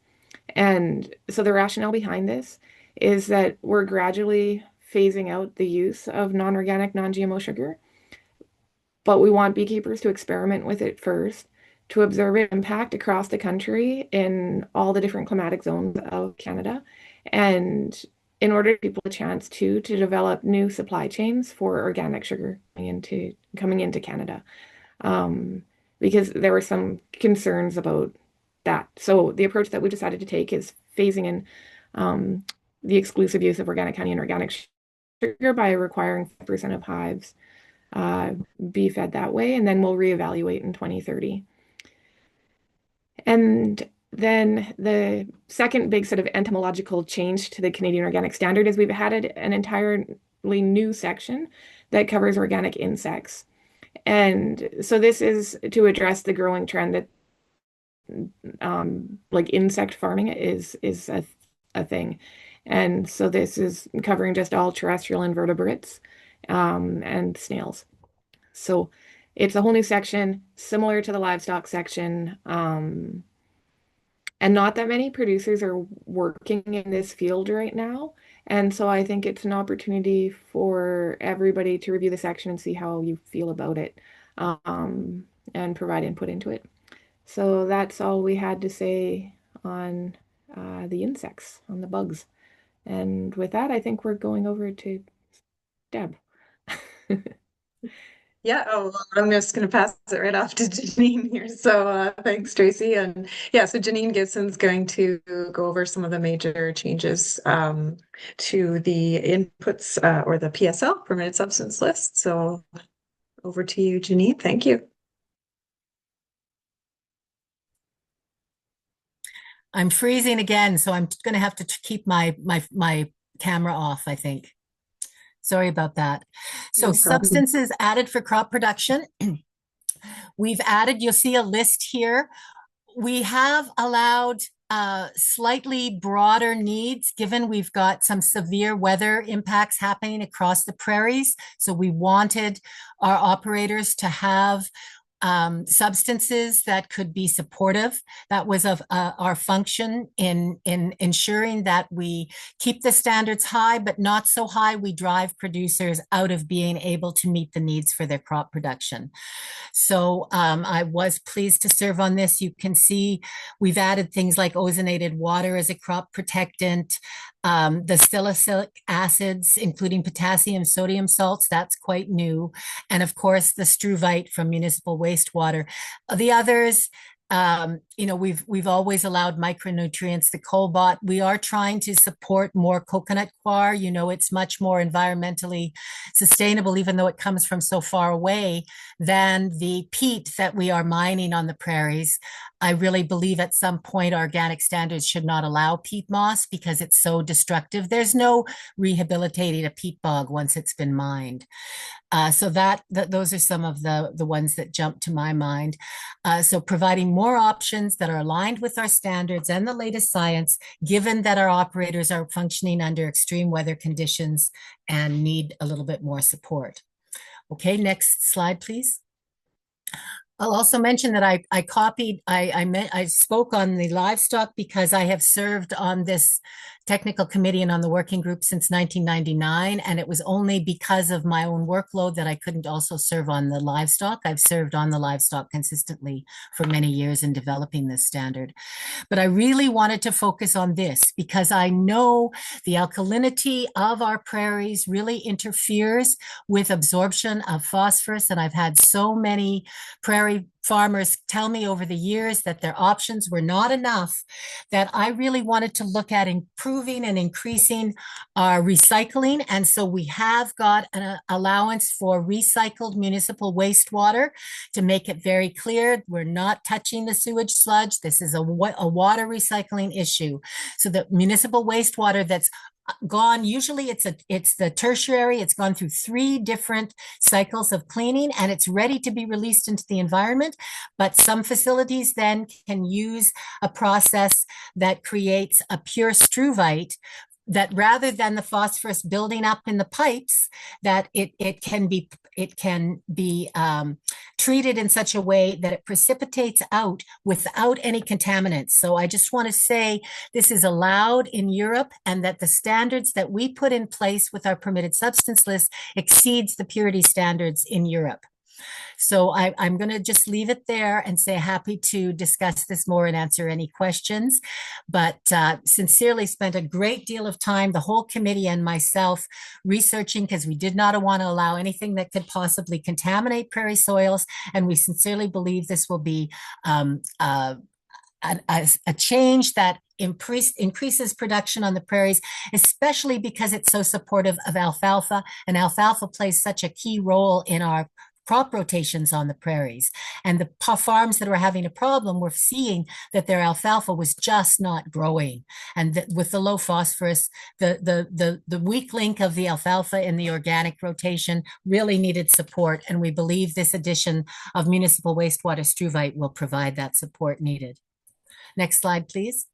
Speaker 3: And so the rationale behind this is that we're gradually phasing out the use of non-organic, non-GMO sugar, but we want beekeepers to experiment with it first to observe its impact across the country in all the different climatic zones of Canada, and in order to give people a chance to develop new supply chains for organic sugar coming into Canada, because there were some concerns about that. So the approach that we decided to take is phasing in the exclusive use of organic honey and organic sugar by requiring 5% of hives be fed that way, and then we'll reevaluate in 2030. And then the second big sort of entomological change to the Canadian Organic Standard is we've added an entirely new section that covers organic insects. And so this is to address the growing trend that like insect farming is a thing. And so this is covering just all terrestrial invertebrates and snails. So it's a whole new section similar to the livestock section. And not that many producers are working in this field right now. And so I think it's an opportunity for everybody to review the section and see how you feel about it, and provide input into it. So that's all we had to say on the insects, on the bugs. And with that, I think we're going over to Deb.
Speaker 1: Yeah, I'm just going to pass it right off to Janine here. So thanks, Tracy. And yeah, so Janine Gibson's going to go over some of the major changes to the inputs or the PSL, permitted substance list. So over to you, Janine. Thank you.
Speaker 5: I'm freezing again, so I'm going to have to keep my camera off, I think. Sorry about that. So
Speaker 1: No problem.
Speaker 5: substances added for crop production. We've added, you'll see a list here. We have allowed slightly broader needs given we've got some severe weather impacts happening across the prairies. So we wanted our operators to have substances that could be supportive. That was of our function in ensuring that we keep the standards high, but not so high we drive producers out of being able to meet the needs for their crop production. So I was pleased to serve on this. You can see we've added things like ozonated water as a crop protectant, the salicylic acids, including potassium, sodium salts, that's quite new. And of course, the struvite from municipal wastewater. The others, we've always allowed micronutrients, the cobalt. We are trying to support more coconut coir. It's much more environmentally sustainable, even though it comes from so far away, than the peat that we are mining on the prairies. I really believe at some point organic standards should not allow peat moss because it's so destructive. There's no rehabilitating a peat bog once it's been mined. So those are some of the ones that jump to my mind. So providing more options that are aligned with our standards and the latest science, given that our operators are functioning under extreme weather conditions and need a little bit more support. Okay, next slide, please. I'll also mention that I spoke on the livestock because I have served on this technical committee and on the working group since 1999. And it was only because of my own workload that I couldn't also serve on the livestock. I've served on the livestock consistently for many years in developing this standard. But I really wanted to focus on this because I know the alkalinity of our prairies really interferes with absorption of phosphorus. And I've had so many prairie farmers tell me over the years that their options were not enough, that I really wanted to look at improving and increasing our recycling. And so we have got an allowance for recycled municipal wastewater to make it very clear we're not touching the sewage sludge. This is a water recycling issue. So the municipal wastewater that's gone, usually it's the tertiary, it's gone through 3 different cycles of cleaning and it's ready to be released into the environment. But some facilities then can use a process that creates a pure struvite that rather than the phosphorus building up in the pipes, that it can be treated in such a way that it precipitates out without any contaminants. So I just want to say this is allowed in Europe and that the standards that we put in place with our permitted substance list exceeds the purity standards in Europe. So I'm going to just leave it there and say happy to discuss this more and answer any questions. But sincerely spent a great deal of time, the whole committee and myself, researching because we did not want to allow anything that could possibly contaminate prairie soils. And we sincerely believe this will be a change that increases production on the prairies, especially because it's so supportive of alfalfa. And alfalfa plays such a key role in our crop rotations on the prairies. And the farms that were having a problem were seeing that their alfalfa was just not growing. And with the low phosphorus, the weak link of the alfalfa in the organic rotation really needed support. And we believe this addition of municipal wastewater struvite will provide that support needed. Next slide, please.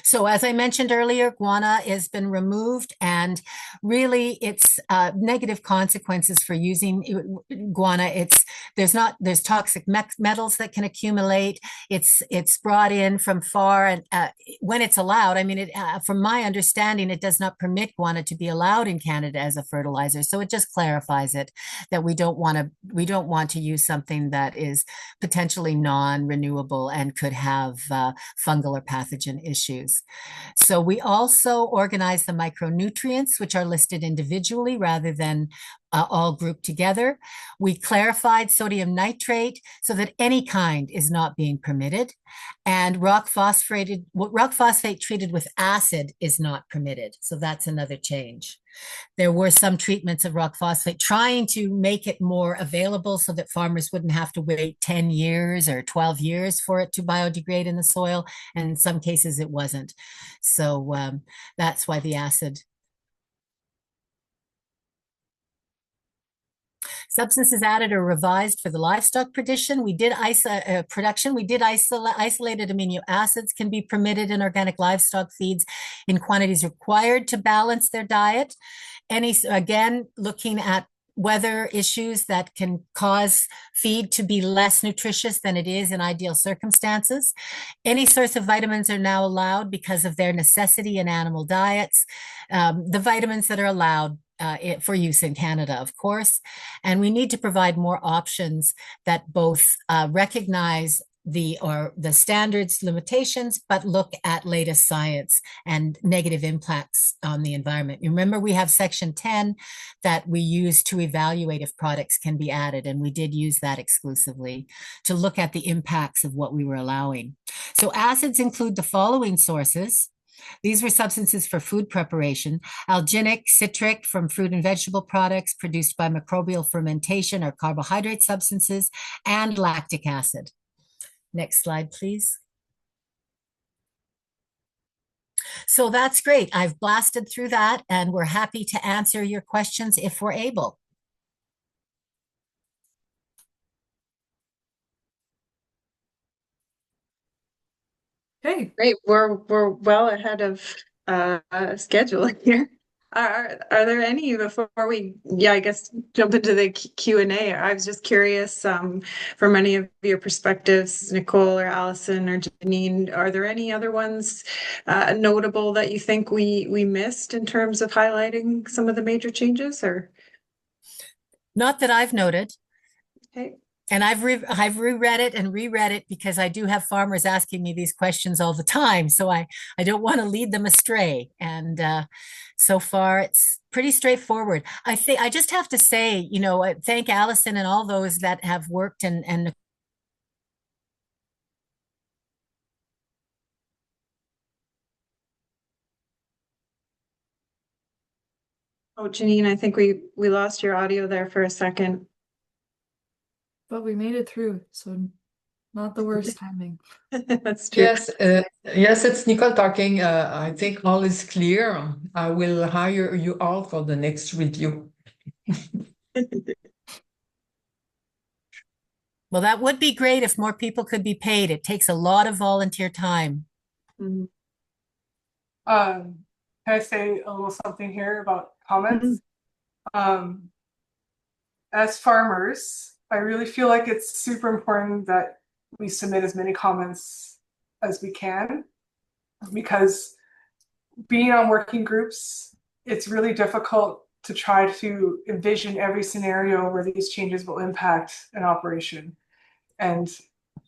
Speaker 5: So as I mentioned earlier, guana has been removed and really it's negative consequences for using guana. There's toxic metals that can accumulate. It's brought in from far and when it's allowed, I mean, from my understanding, it does not permit guana to be allowed in Canada as a fertilizer. So it just clarifies it that we don't want to use something that is potentially non-renewable and could have fungal or pathogen issues. So we also organize the micronutrients, which are listed individually rather than all grouped together. We clarified sodium nitrate so that any kind is not being permitted. And rock phosphate treated with acid is not permitted. So that's another change. There were some treatments of rock phosphate trying to make it more available so that farmers wouldn't have to wait 10 years or 12 years for it to biodegrade in the soil. And in some cases, it wasn't. So that's why the acid. Substances added or revised for the livestock production. We did isolated amino acids can be permitted in organic livestock feeds in quantities required to balance their diet. Again, looking at weather issues that can cause feed to be less nutritious than it is in ideal circumstances. Any source of vitamins are now allowed because of their necessity in animal diets. The vitamins that are allowed for use in Canada, of course. And we need to provide more options that both recognize the standards limitations, but look at latest science and negative impacts on the environment. You remember, we have section 10 that we use to evaluate if products can be added, and we did use that exclusively to look at the impacts of what we were allowing. So acids include the following sources. These were substances for food preparation: alginic, citric from fruit and vegetable products produced by microbial fermentation or carbohydrate substances, and lactic acid. Next slide, please. So that's great. I've blasted through that, and we're happy to answer your questions if we're able.
Speaker 2: Okay.
Speaker 1: Great. We're well ahead of schedule here. Are there any before we, I guess, jump into the Q&A? I was just curious, from any of your perspectives, Nicole or Allison or Janine, are there any other ones notable that you think we missed in terms of highlighting some of the major changes, or?
Speaker 5: Not that I've noted.
Speaker 1: Okay.
Speaker 5: And I've reread it and reread it because I do have farmers asking me these questions all the time. So I don't want to lead them astray. And so far, it's pretty straightforward. I think I just have to say, thank Allison and all those that have worked and
Speaker 1: Oh, Janine, I think we lost your audio there for a second.
Speaker 2: But we made it through, so not the worst timing.
Speaker 1: That's true.
Speaker 7: Yes, it's Nicole talking. I think all is clear. I will hire you all for the next review.
Speaker 5: Well, that would be great if more people could be paid. It takes a lot of volunteer time.
Speaker 1: Mhm.
Speaker 6: Can I say a little something here about comments? As farmers, I really feel like it's super important that we submit as many comments as we can, because being on working groups, it's really difficult to try to envision every scenario where these changes will impact an operation. And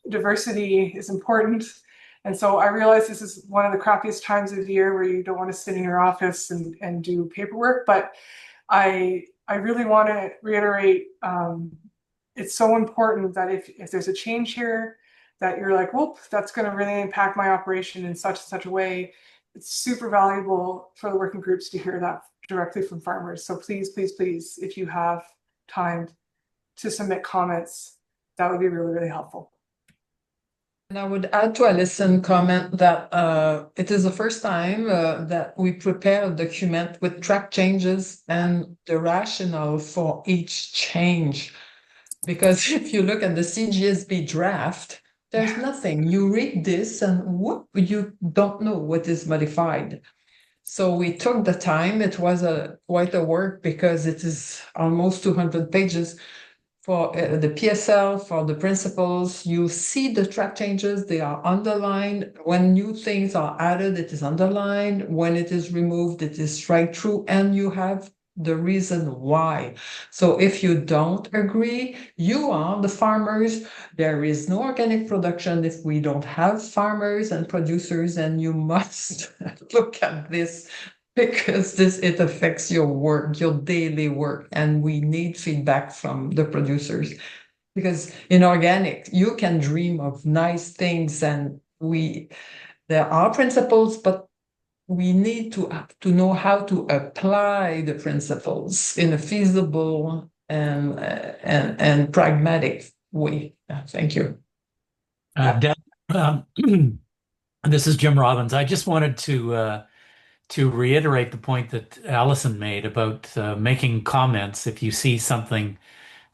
Speaker 6: diversity is important. And so I realize this is one of the crappiest times of the year where you don't want to sit in your office and do paperwork, but I really want to reiterate, it's so important that if there's a change here that you're like, whoop, that's going to really impact my operation in such and such a way, it's super valuable for the working groups to hear that directly from farmers. So please, please, please, if you have time to submit comments, that would be really, really helpful.
Speaker 7: And I would add to Alison's comment that it is the first time that we prepare a document with track changes and the rationale for each change. Because if you look at the CGSB draft, there's nothing. You read this and whoop, you don't know what is modified. So we took the time. It was quite a work because it is almost 200 pages. For the PSL, for the principles, you see the track changes, they are underlined. When new things are added, it is underlined. When it is removed, it is strike through, and you have the reason why. So if you don't agree, you are the farmers. There is no organic production if we don't have farmers and producers, and you must look at this because it affects your work, your daily work, and we need feedback from the producers. Because in organic, you can dream of nice things, and there are principles, but we need to know how to apply the principles in a feasible and pragmatic way. Thank you.
Speaker 8: Deb, this is Jim Robbins. I just wanted to reiterate the point that Allison made about making comments if you see something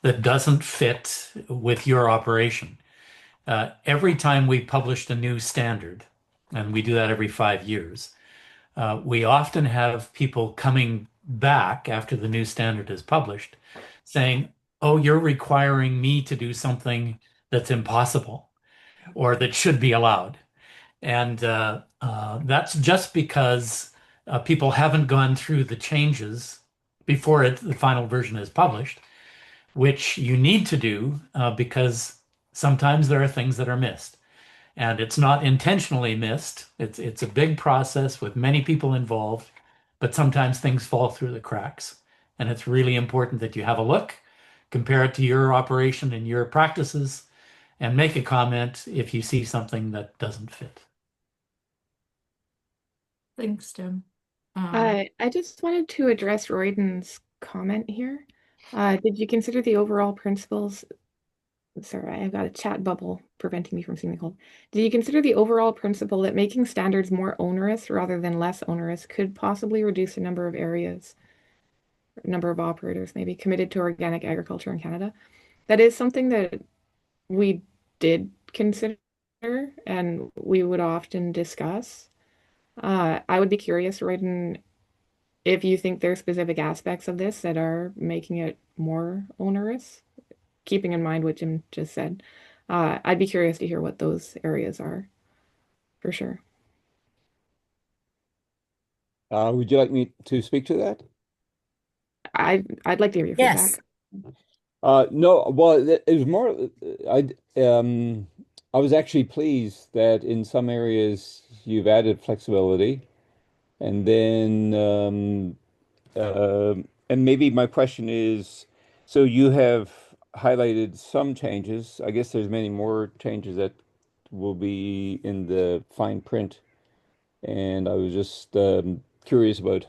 Speaker 8: that doesn't fit with your operation. Every time we published a new standard, and we do that every 5 years, we often have people coming back after the new standard is published saying, "Oh, you're requiring me to do something that's impossible or that should be allowed." And that's just because people haven't gone through the changes before the final version is published, which you need to do because sometimes there are things that are missed. And it's not intentionally missed. It's a big process with many people involved, but sometimes things fall through the cracks. And it's really important that you have a look, compare it to your operation and your practices, and make a comment if you see something that doesn't fit.
Speaker 2: Thanks, Tim.
Speaker 3: I just wanted to address Royden's comment here. Did you consider the overall principles? Sorry, I've got a chat bubble preventing me from seeing the code. Do you consider the overall principle that making standards more onerous rather than less onerous could possibly reduce the number of areas, number of operators maybe committed to organic agriculture in Canada? That is something that we did consider and we would often discuss. I would be curious, Royden, if you think there are specific aspects of this that are making it more onerous, keeping in mind what Jim just said. I'd be curious to hear what those areas are, for sure.
Speaker 9: Would you like me to speak to that?
Speaker 3: I'd like to hear your
Speaker 5: Yes.
Speaker 3: feedback.
Speaker 9: No, well, it was more, I was actually pleased that in some areas you've added flexibility. And then, and maybe my question is, so you have highlighted some changes. I guess there's many more changes that will be in the fine print. And I was just curious about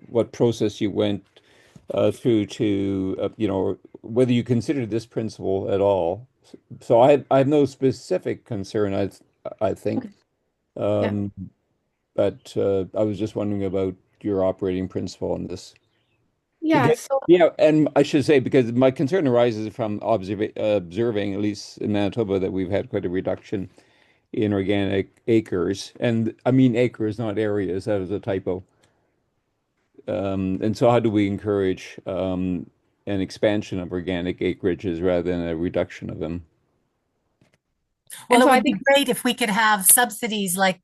Speaker 9: what process you went through to, whether you considered this principle at all. So I have no specific concern, I think.
Speaker 3: Yeah.
Speaker 9: But I was just wondering about your operating principle on this.
Speaker 3: Yeah,
Speaker 9: Because, yeah, and I should say, because my concern arises from observing, at least in Manitoba, that we've had quite a reduction in organic acres. And I mean acres, not areas. That was a typo. And so how do we encourage an expansion of organic acreages rather than a reduction of them?
Speaker 5: Well,
Speaker 3: And
Speaker 5: it
Speaker 3: so I
Speaker 5: would be
Speaker 3: think
Speaker 5: great if we could have subsidies like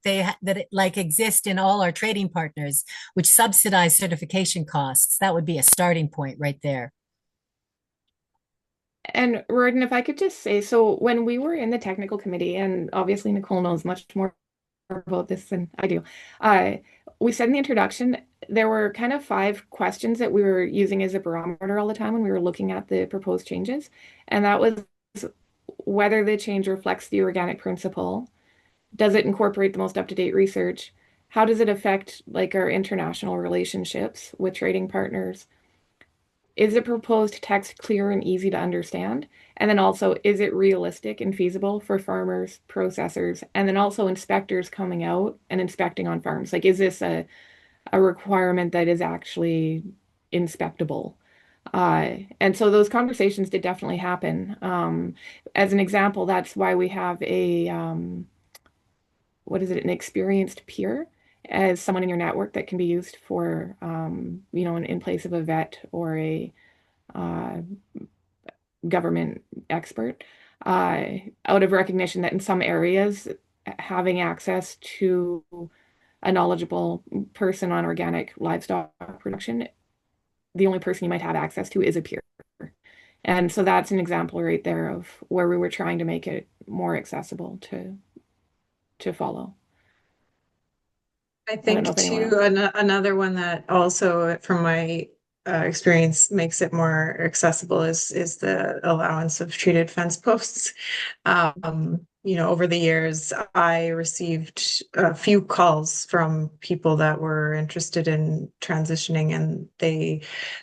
Speaker 5: exist in all our trading partners, which subsidize certification costs. That would be a starting point right there.
Speaker 3: And Royden, if I could just say, so when we were in the technical committee, and obviously Nicole knows much more about this than I do, we said in the introduction, there were kind of 5 questions that we were using as a barometer all the time when we were looking at the proposed changes. And that was whether the change reflects the organic principle, does it incorporate the most up-to-date research, how does it affect like our international relationships with trading partners, is the proposed text clear and easy to understand, and then also is it realistic and feasible for farmers, processors, and then also inspectors coming out and inspecting on farms. Like, is this a requirement that is actually inspectable? And so those conversations did definitely happen. As an example, that's why we have an experienced peer as someone in your network that can be used for, in place of a vet or a government expert, out of recognition that in some areas, having access to a knowledgeable person on organic livestock production, the only person you might have access to is a peer. And so that's an example right there of where we were trying to make it more accessible to follow.
Speaker 1: I
Speaker 3: don't know
Speaker 1: think
Speaker 3: if anyone
Speaker 1: too,
Speaker 3: else.
Speaker 1: another one that also, from my experience, makes it more accessible is the allowance of treated fence posts. Over the years, I received a few calls from people that were interested in transitioning, and they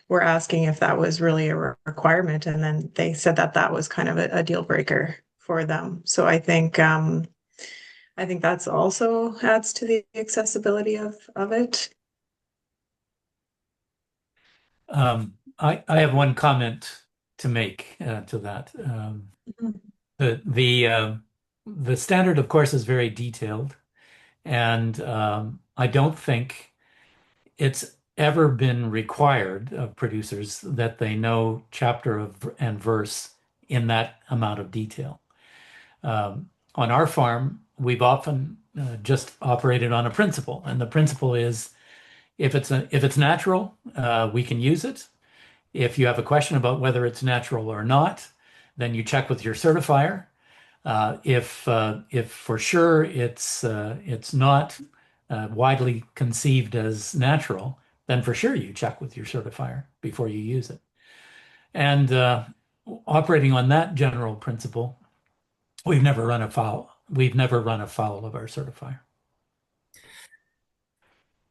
Speaker 1: were asking if that was really a requirement, and then they said that that was kind of a deal breaker for them. So I think that's also adds to the accessibility of it.
Speaker 8: I have one comment to make to that.
Speaker 1: Mhm.
Speaker 8: The standard, of course, is very detailed, and I don't think it's ever been required of producers that they know chapter and verse in that amount of detail. On our farm, we've often just operated on a principle, and the principle is if it's natural, we can use it. If you have a question about whether it's natural or not, then you check with your certifier. If for sure it's not widely conceived as natural, then for sure you check with your certifier before you use it. And operating on that general principle, we've never run afoul. We've never run afoul of our certifier.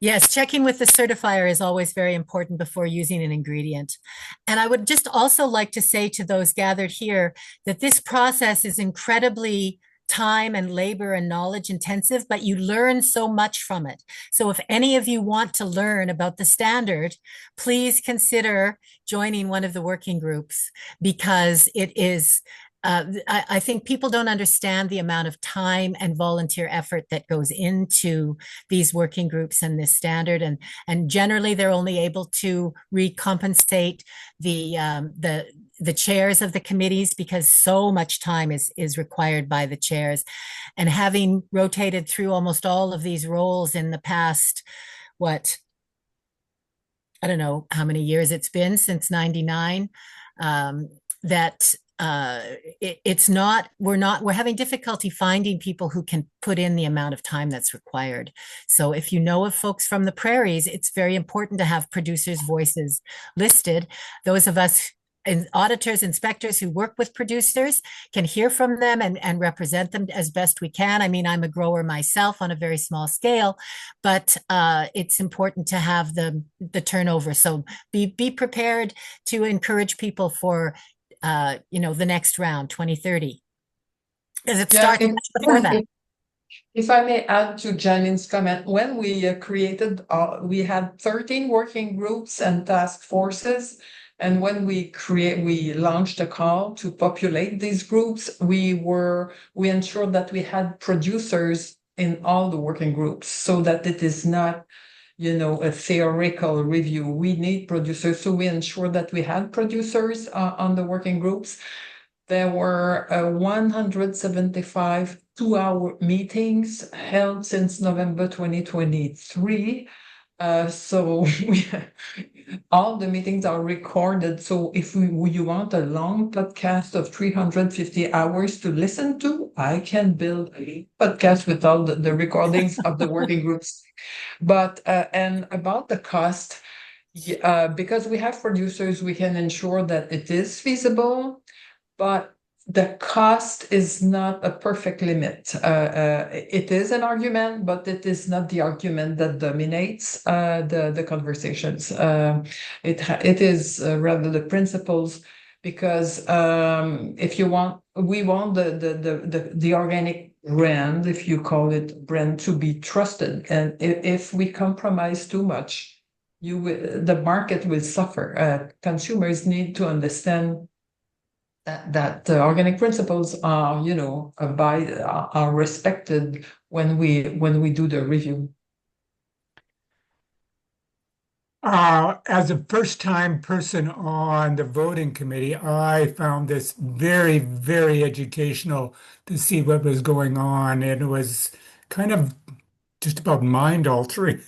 Speaker 5: Yes, checking with the certifier is always very important before using an ingredient. And I would just also like to say to those gathered here that this process is incredibly time and labor and knowledge intensive, but you learn so much from it. So if any of you want to learn about the standard, please consider joining one of the working groups because it is I think people don't understand the amount of time and volunteer effort that goes into these working groups and this standard, and generally they're only able to recompensate the chairs of the committees because so much time is required by the chairs. And having rotated through almost all of these roles in the past, what I don't know how many years it's been since '99, that it's not we're having difficulty finding people who can put in the amount of time that's required. So if you know of folks from the prairies, it's very important to have producers' voices listed. Those of us and auditors, inspectors who work with producers can hear from them and represent them as best we can. I mean, I'm a grower myself on a very small scale, but it's important to have the turnover. So be prepared to encourage people for the next round, 2030. Because it starts before that.
Speaker 7: If I may add to Janine's comment, when we we had 13 working groups and task forces. And when we launched a call to populate these groups, we ensured that we had producers in all the working groups so that it is not, a theoretical review. We need producers. So we ensured that we had producers on the working groups. There were 175 two-hour meetings held since November 2023. So all the meetings are recorded. So if you want a long podcast of 350 hours to listen to, I can build a podcast with all the recordings of the working groups. But and about the cost, because we have producers, we can ensure that it is feasible, but the cost is not a perfect limit. It is an argument, but it is not the argument that dominates the conversations. It is rather the principles, because if you want, we want the organic brand, if you call it brand, to be trusted, and if we compromise too much, the market will suffer. Consumers need to understand that the organic principles are, are respected when we do the review.
Speaker 4: As a first-time person on the voting committee, I found this very, very educational to see what was going on. And it was kind of just about mind-altering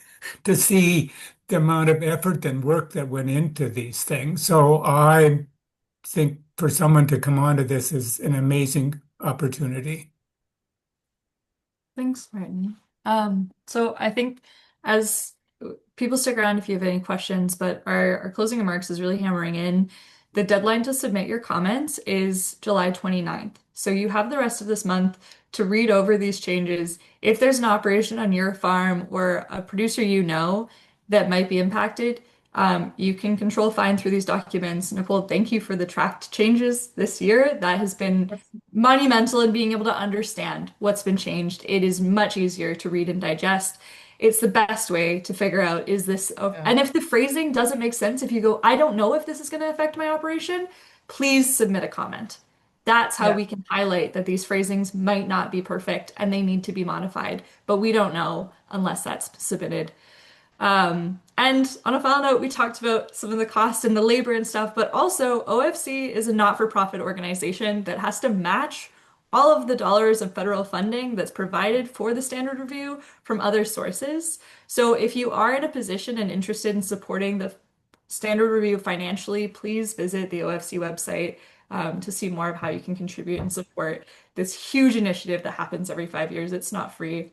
Speaker 4: to see the amount of effort and work that went into these things. So I think for someone to come onto this is an amazing opportunity.
Speaker 2: Thanks, Martin. So I think as people stick around if you have any questions, but our closing remarks is really hammering in. The deadline to submit your comments is July 29th. So you have the rest of this month to read over these changes. If there's an operation on your farm or a producer you know that might be impacted, you can control find through these documents. Nicole, thank you for the tracked changes this year. That has been monumental in being able to understand what's been changed. It is much easier to read and digest. It's the best way to figure out is this, and if the phrasing doesn't make sense, if you go, I don't know if this is going to affect my operation, please submit a comment. That's how we can highlight that these phrasings might not be perfect and they need to be modified, but we don't know unless that's submitted. And on a final note, we talked about some of the cost and the labor and stuff, but also OFC is a not-for-profit organization that has to match all of the dollars of federal funding that's provided for the standard review from other sources. So if you are in a position and interested in supporting the standard review financially, please visit the OFC website to see more of how you can contribute and support this huge initiative that happens every 5 years. It's not free.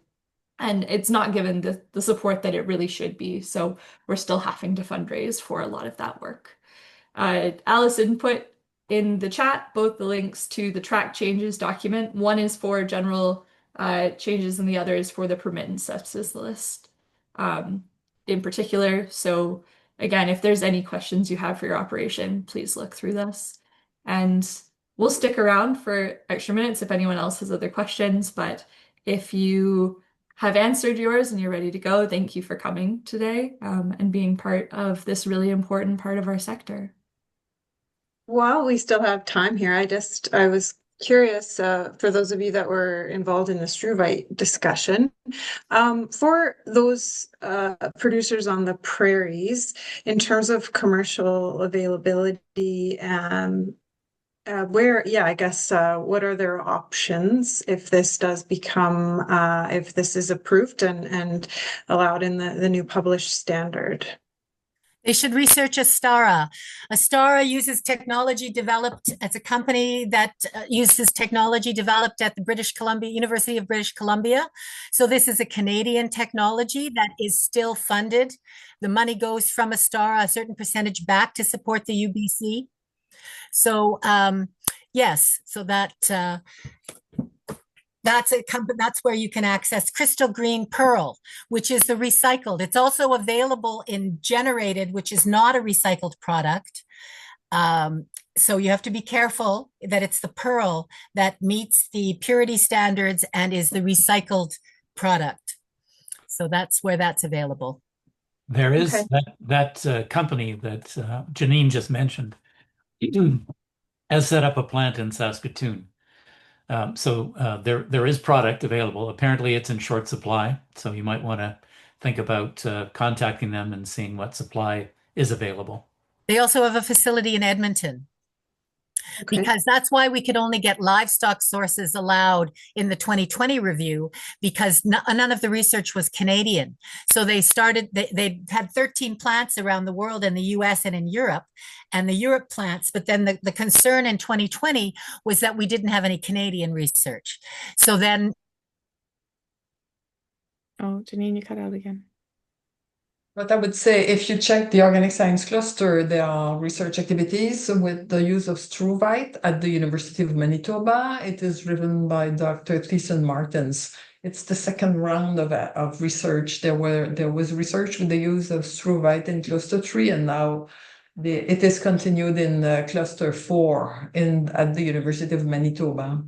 Speaker 2: And it's not given the support that it really should be. So we're still having to fundraise for a lot of that work. Allison put in the chat both the links to the track changes document. One is for general changes and the other is for the permit and sepsis list in particular. So again, if there's any questions you have for your operation, please look through this. And we'll stick around for extra minutes if anyone else has other questions. But if you have answered yours and you're ready to go, thank you for coming today and being part of this really important part of our sector.
Speaker 1: While we still have time here, I was curious for those of you that were involved in the struvite discussion, for those producers on the prairies, in terms of commercial availability and what are their options if this does become, if this is approved and allowed in the new published standard?
Speaker 5: They should research Astara. Astara uses technology developed as a company that uses technology developed at the University of British Columbia. So this is a Canadian technology that is still funded. The money goes from Astara, a certain percentage back to support the UBC. So yes, so that's a company. That's where you can access Crystal Green Pearl, which is the recycled. It's also available in generated, which is not a recycled product. So you have to be careful that it's the pearl that meets the purity standards and is the recycled product. So that's where that's available.
Speaker 8: There is that company that Janine just mentioned has set up a plant in Saskatoon. So there is product available. Apparently it's in short supply. So you might want to think about contacting them and seeing what supply is available.
Speaker 5: They also have a facility in Edmonton. Okay. Because that's why we could only get livestock sources allowed in the 2020 review, because none of the research was Canadian. So they had 13 plants around the world in the US and in Europe, and the Europe plants. But then the concern in 2020 was that we didn't have any Canadian research. So then.
Speaker 3: Oh, Janine, you cut out again.
Speaker 7: But I would say if you check the organic science cluster, there are research activities with the use of struvite at the University of Manitoba. It is driven by Dr. Thiessen Martens. It's the second round of research. There was research with the use of struvite in cluster 3, and now it is continued in cluster 4 at the University of Manitoba.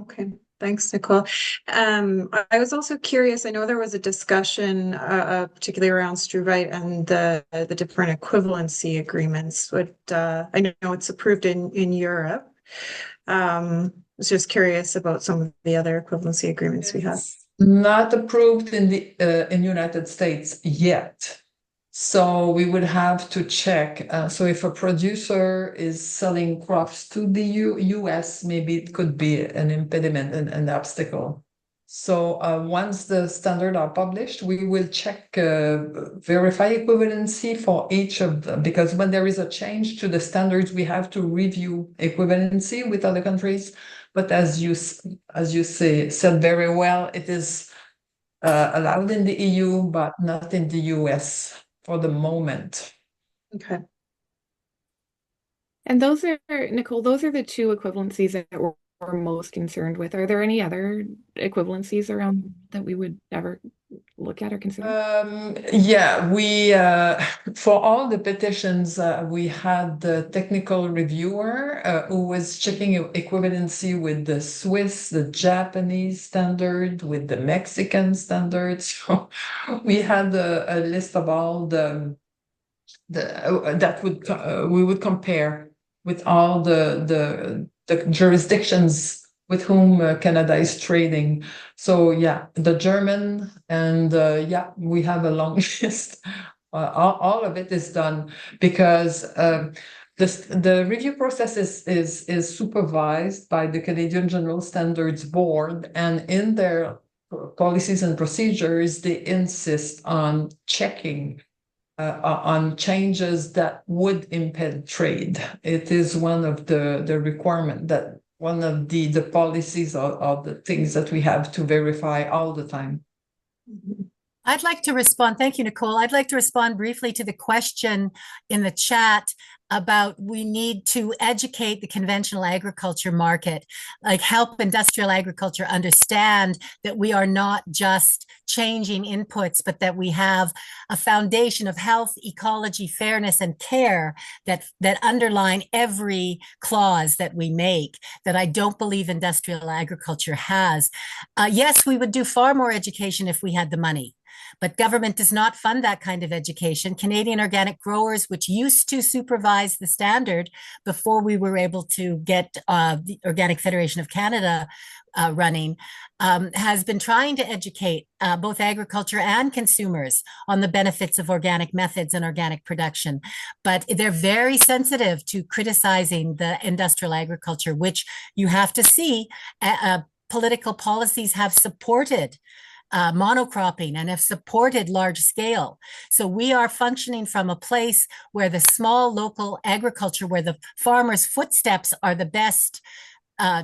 Speaker 1: Okay. Thanks, Nicole. I was also curious, I know there was a discussion, particularly around struvite and the different equivalency agreements. I know it's approved in Europe. I was just curious about some of the other equivalency agreements we have.
Speaker 7: Not approved in the United States yet. So we would have to check. So if a producer is selling crops to the US, maybe it could be an impediment and an obstacle. So once the standards are published, we will check, verify equivalency for each of them, because when there is a change to the standards, we have to review equivalency with other countries. But as you said very well, it is allowed in the EU, but not in the US for the moment.
Speaker 1: Okay.
Speaker 3: And those are, Nicole, those are the two equivalencies that we're most concerned with. Are there any other equivalencies around that we would ever look at or consider?
Speaker 7: Yeah, we for all the petitions, we had the technical reviewer who was checking equivalency with the Swiss, the Japanese standard, with the Mexican standard. So we had a list of all that we would compare with all the jurisdictions with whom Canada is trading. So yeah, the German and yeah, we have a long list. All of it is done because the review process is supervised by the Canadian General Standards Board, and in their policies and procedures, they insist on checking on changes that would impede trade. It is one of the requirement that one of the policies of the things that we have to verify all the time.
Speaker 5: I'd like to respond. Thank you, Nicole. I'd like to respond briefly to the question in the chat about we need to educate the conventional agriculture market, like help industrial agriculture understand that we are not just changing inputs, but that we have a foundation of health, ecology, fairness, and care that underline every clause that we make, that I don't believe industrial agriculture has. Yes, we would do far more education if we had the money. But government does not fund that kind of education. Canadian organic growers, which used to supervise the standard before we were able to get the Organic Federation of Canada running, has been trying to educate both agriculture and consumers on the benefits of organic methods and organic production. But they're very sensitive to criticizing the industrial agriculture, which you have to see political policies have supported monocropping and have supported large scale. So we are functioning from a place where the small local agriculture, where the farmer's footsteps are the best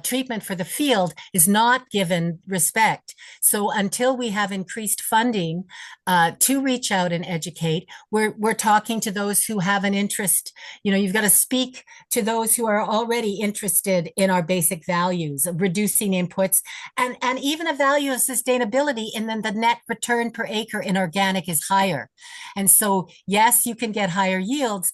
Speaker 5: treatment for the field, is not given respect. So until we have increased funding to reach out and educate, we're talking to those who have an interest. You know, you've got to speak to those who are already interested in our basic values of reducing inputs and even a value of sustainability. And then the net return per acre in organic is higher. And so, yes, you can get higher yields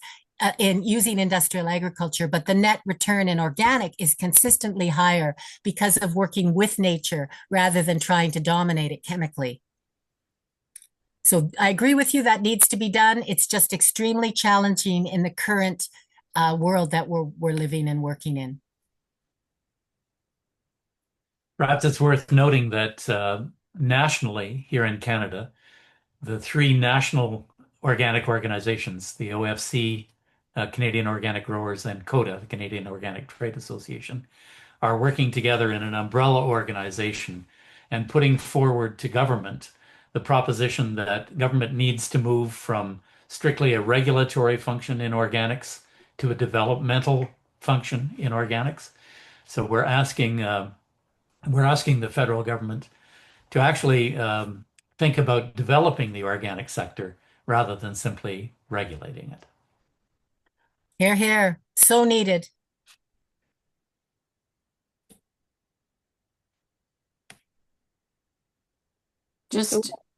Speaker 5: in using industrial agriculture, but the net return in organic is consistently higher because of working with nature rather than trying to dominate it chemically. So I agree with you, that needs to be done. It's just extremely challenging in the current world that we're living and working in.
Speaker 8: Perhaps it's worth noting that nationally here in Canada, the three national organic organizations, the OFC, Canadian Organic Growers, and CODA, the Canadian Organic Trade Association, are working together in an umbrella organization and putting forward to government the proposition that government needs to move from strictly a regulatory function in organics to a developmental function in organics. So we're asking the federal government to actually think about developing the organic sector rather than simply regulating it.
Speaker 5: Hear, hear. So needed.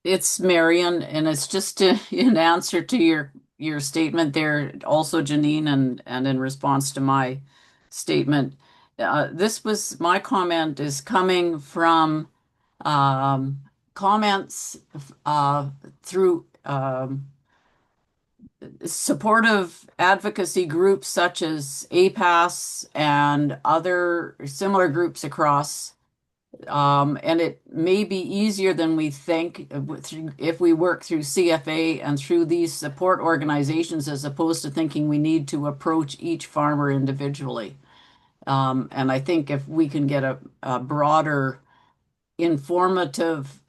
Speaker 10: It's Marion, and it's just in answer to your statement there, also Janine, and in response to my statement. My comment is coming from comments through supportive advocacy groups such as APAS and other similar groups across. And it may be easier than we think if we work through CFA and through these support organizations, as opposed to thinking we need to approach each farmer individually. And I think if we can get a broader informative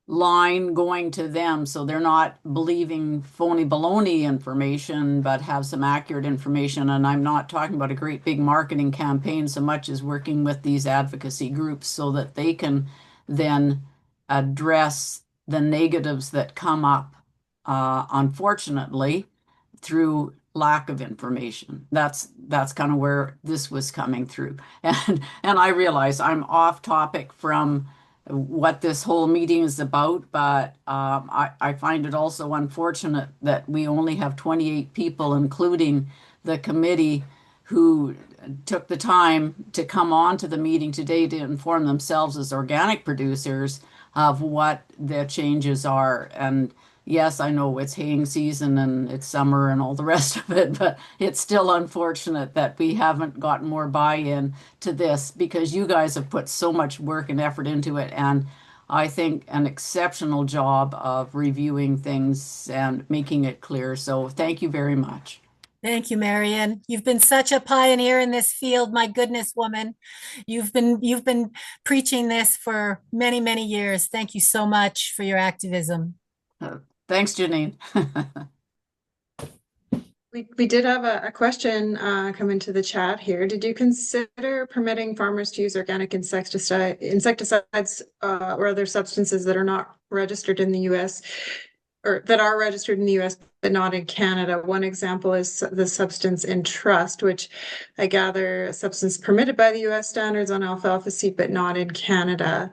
Speaker 10: line going to them, so they're not believing phony baloney information, but have some accurate information. And I'm not talking about a great big marketing campaign so much as working with these advocacy groups so that they can then address the negatives that come up, unfortunately, through lack of information. That's kind of where this was coming through. And I realize I'm off topic from what this whole meeting is about, but I find it also unfortunate that we only have 28 people, including the committee, who took the time to come on to the meeting today to inform themselves as organic producers of what the changes are. And yes, I know it's haying season and it's summer and all the rest of it, but it's still unfortunate that we haven't gotten more buy-in to this, because you guys have put so much work and effort into it, and I think an exceptional job of reviewing things and making it clear. So thank you very much.
Speaker 5: Thank you, Marion. You've been such a pioneer in this field. My goodness, woman. You've been preaching this for many, many years. Thank you so much for your activism.
Speaker 10: Thanks, Janine.
Speaker 1: We did have a question come into the chat here. Did you consider permitting farmers to use organic insecticides or other substances that are not registered in the US, or that are registered in the US but not in Canada? One example is the substance in Trust, which I gather a substance permitted by the US standards on alfalfa seed but not in Canada.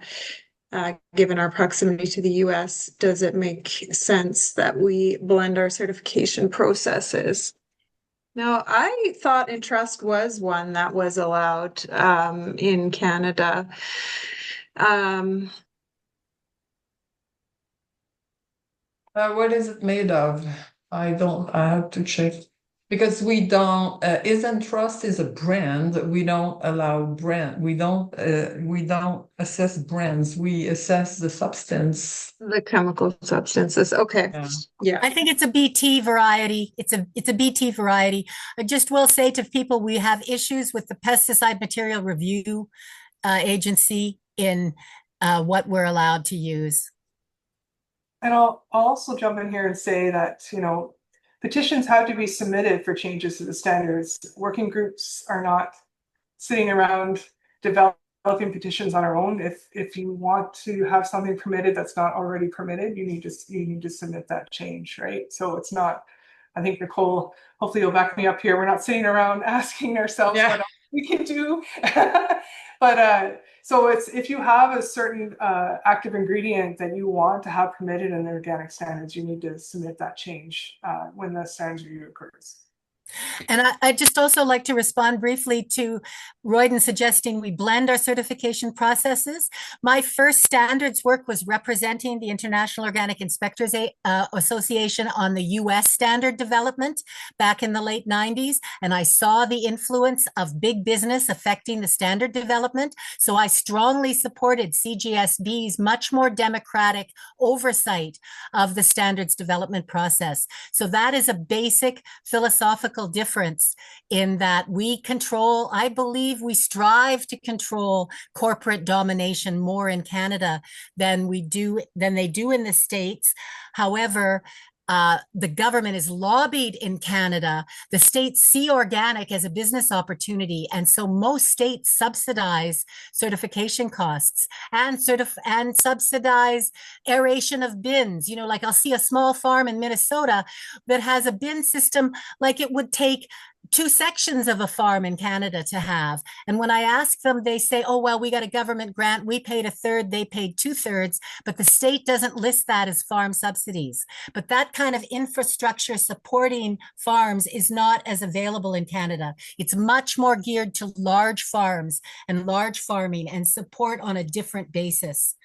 Speaker 1: Given our proximity to the US, does it make sense that we blend our certification processes? Now, I thought Entrust was one that was allowed in Canada.
Speaker 7: What is it made of? I have to check. Because we don't, Trust is a brand. We don't allow brand. We don't assess brands. We assess the substance.
Speaker 1: The chemical substances. Okay. Yeah.
Speaker 5: I think it's a BT variety. It's a BT variety. I just will say to people, we have issues with the Pesticide Material Review Agency in what we're allowed to use.
Speaker 6: And I'll also jump in here and say that, petitions have to be submitted for changes to the standards. Working groups are not sitting around developing petitions on our own. If you want to have something permitted that's not already permitted, you need to submit that change, right? So it's not, I think, Nicole, hopefully you'll back me up here. We're not sitting around asking ourselves what else we can do. But so it's, if you have a certain active ingredient that you want to have permitted in the organic standards, you need to submit that change when the standards review occurs.
Speaker 5: And I just also like to respond briefly to Royden suggesting we blend our certification processes. My first standards work was representing the International Organic Inspectors Association on the US standard development back in the late 90s. And I saw the influence of big business affecting the standard development. So I strongly supported CGSB's much more democratic oversight of the standards development process. So that is a basic philosophical difference in that we control, I believe we strive to control corporate domination more in Canada than they do in the States. However, the government is lobbied in Canada. The states see organic as a business opportunity. And so most states subsidize certification costs and subsidize aeration of bins. Like I'll see a small farm in Minnesota that has a bin system like it would take 2 sections of a farm in Canada to have. And when I ask them, they say, oh, well, we got a government grant. We paid 1/3, they paid 2/3, but the state doesn't list that as farm subsidies. But that kind of infrastructure supporting farms is not as available in Canada. It's much more geared to large farms and large farming and support on a different basis.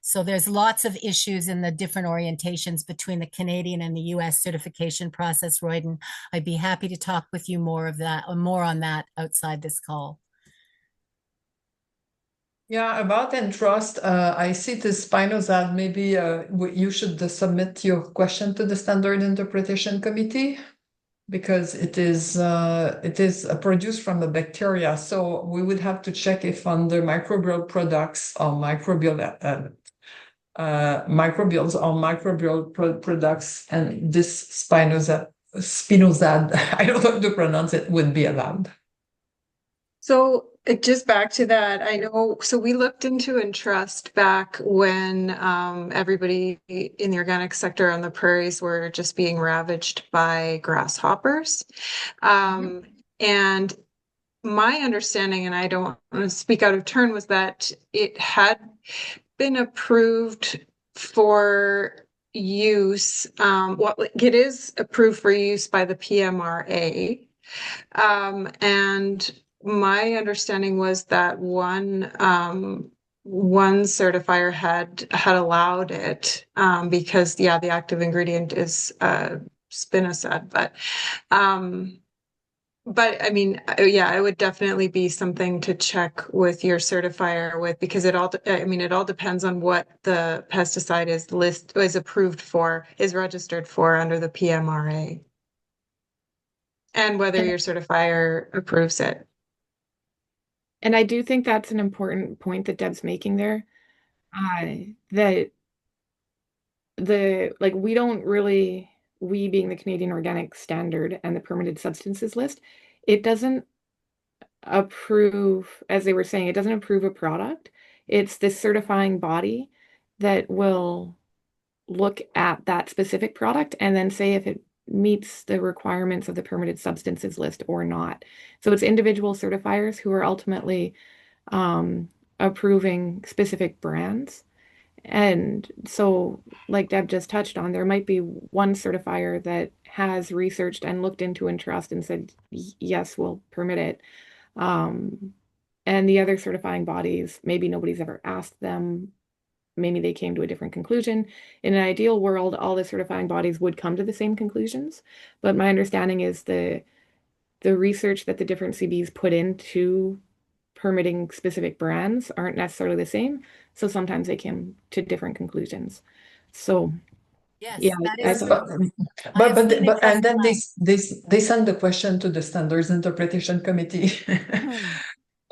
Speaker 5: So there's lots of issues in the different orientations between the Canadian and the US certification process, Royden. I'd be happy to talk with you more on that outside this call.
Speaker 7: Yeah, about Entrust, I see this spinosad. Maybe you should submit your question to the Standard Interpretation Committee, because it is produced from the bacteria. So we would have to check if under microbial products or microbials or microbial products, and this spinosad, I don't know how to pronounce it, would be allowed.
Speaker 1: So Just back to that, I know, so we looked into entrust back when everybody in the organic sector on the prairies were just being ravaged by grasshoppers. And my understanding, and I don't want to speak out of turn, was that it had been approved for use. Well, it is approved for use by the PMRA. And my understanding was that one certifier had allowed it because the active ingredient is spinosad, but I mean, yeah, it would definitely be something to check with your certifier with, because it all depends on what the pesticide is approved for, is registered for under the PMRA, and whether your certifier approves it.
Speaker 3: And I do think that's an important point that Deb's making there. That we don't really, we being the Canadian Organic Standard and the permitted substances list, it doesn't approve, as they were saying, it doesn't approve a product. It's this certifying body that will look at that specific product and then say if it meets the requirements of the permitted substances list or not. So it's individual certifiers who are ultimately approving specific brands. And so, like Deb just touched on, there might be one certifier that has researched and looked into entrust and said, yes, we'll permit it. And the other certifying bodies, maybe nobody's ever asked them. Maybe they came to a different conclusion. In an ideal world, all the certifying bodies would come to the same conclusions. But my understanding is the research that the different CBs put into permitting specific brands aren't necessarily the same. So sometimes they came to different conclusions. So
Speaker 5: Yes,
Speaker 3: yeah,
Speaker 5: that is
Speaker 7: but and then they send the question to the Standards Interpretation Committee.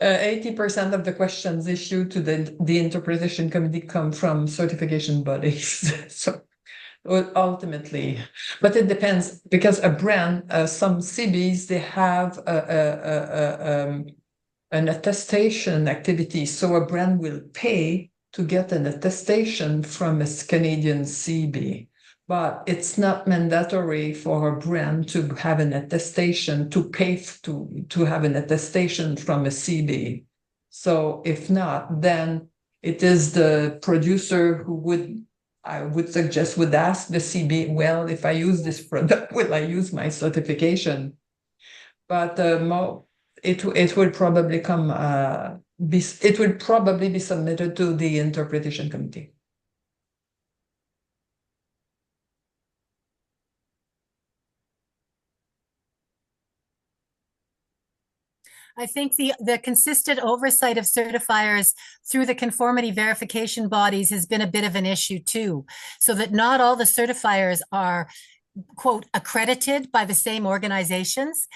Speaker 7: 80% of the questions issued to the Interpretation Committee come from certification bodies. So ultimately, but it depends, because a brand, some CBs, they have an attestation activity. So a brand will pay to get an attestation from a Canadian CB. But it's not mandatory for a brand to have an attestation, to pay to have an attestation from a CB. So if not, then it is the producer who I would suggest, would ask the CB, well, if I use this product, will I use my certification? But it would probably it would probably be submitted to the Interpretation Committee.
Speaker 5: I think the consistent oversight of certifiers through the conformity verification bodies has been a bit of an issue too, so that not all the certifiers are, quote, accredited by the same organizations.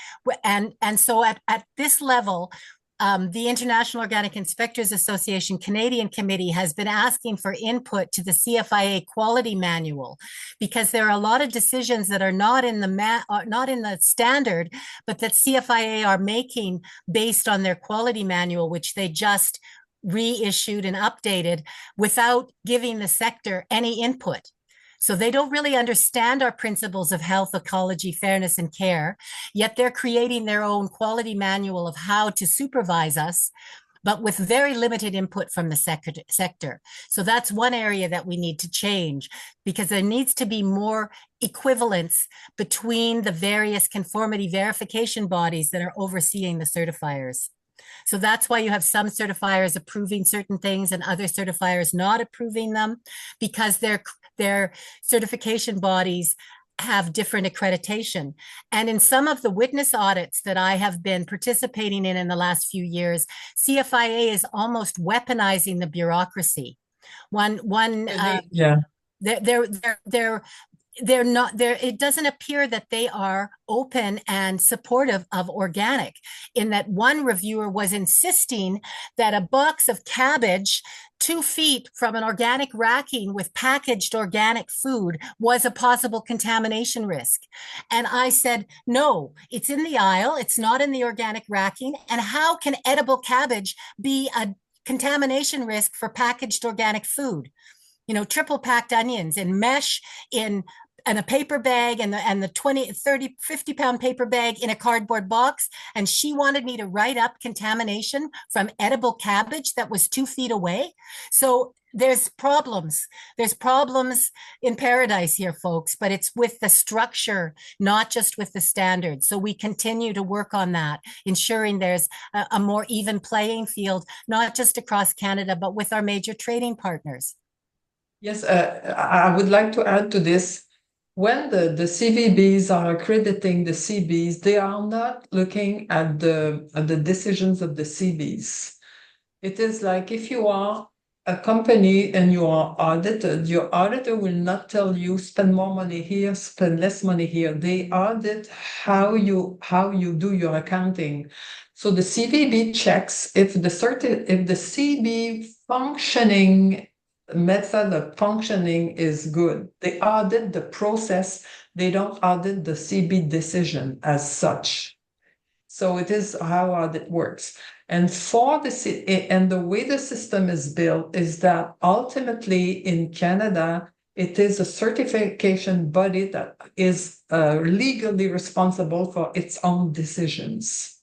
Speaker 5: And so at this level, the International Organic Inspectors Association Canadian Committee has been asking for input to the CFIA quality manual, because there are a lot of decisions that are not in the standard, but that CFIA are making based on their quality manual, which they just reissued and updated without giving the sector any input. So they don't really understand our principles of health, ecology, fairness, and care, yet they're creating their own quality manual of how to supervise us, but with very limited input from the sector. So that's one area that we need to change, because there needs to be more equivalence between the various conformity verification bodies that are overseeing the certifiers. So that's why you have some certifiers approving certain things and other certifiers not approving them, because their certification bodies have different accreditation. And in some of the witness audits that I have been participating in the last few years, CFIA is almost weaponizing the bureaucracy. They're not there. It doesn't appear that they are open and supportive of organic, in that one reviewer was insisting that a box of cabbage 2 feet from an organic racking with packaged organic food was a possible contamination risk. And I said, no, it's in the aisle. It's not in the organic racking. And how can edible cabbage be a contamination risk for packaged organic food? You know, triple packed onions in mesh, in a paper bag, and the 20, 30, 50 pound paper bag in a cardboard box. And she wanted me to write up contamination from edible cabbage that was 2 feet away. So there's problems. There's problems in paradise here, folks, but it's with the structure, not just with the standards. So we continue to work on that, ensuring there's a more even playing field, not just across Canada, but with our major trading partners.
Speaker 7: Yes, I would like to add to this. When the CVBs are accrediting the CBs, they are not looking at the decisions of the CBs. It is like if you are a company and you are audited, your auditor will not tell you spend more money here, spend less money here. They audit how you do your accounting. So the CVB checks if the CB functioning method of functioning is good. They audit the process. They don't audit the CB decision as such. So it is how audit works. And the way the system is built is that ultimately in Canada, it is a certification body that is legally responsible for its own decisions.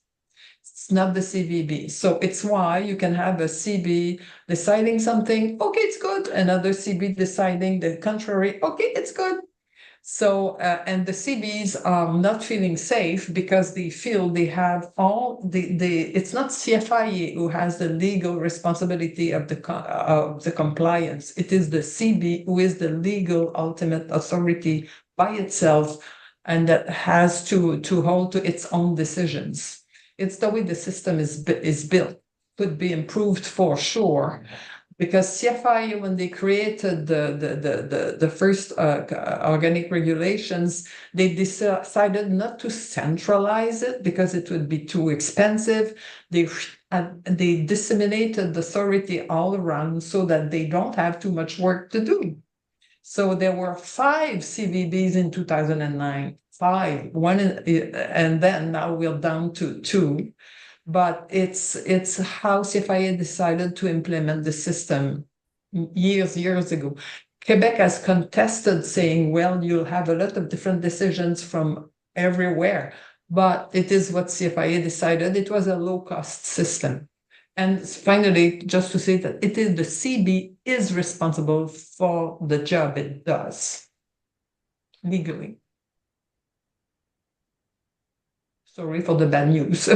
Speaker 7: It's not the CVB. So it's why you can have a CB deciding something, okay, it's good. Another CB deciding the contrary, okay, it's good. So, and the CBs are not feeling safe because they feel they have it's not CFIA who has the legal responsibility of the compliance. It is the CB who is the legal ultimate authority by itself and that has to hold to its own decisions. It's the way the system is built. Could be improved for sure. Because CFIA, when they created the first organic regulations, they decided not to centralize it because it would be too expensive. They disseminated the authority all around so that they don't have too much work to do. So there were 5 CVBs in 2009, 5, and then now we're down to 2. But it's how CFIA decided to implement the system years ago. Quebec has contested saying, well, you'll have a lot of different decisions from everywhere. But it is what CFIA decided. It was a low-cost system. And finally, just to say that it is the CB is responsible for the job it does legally. Sorry for the bad news.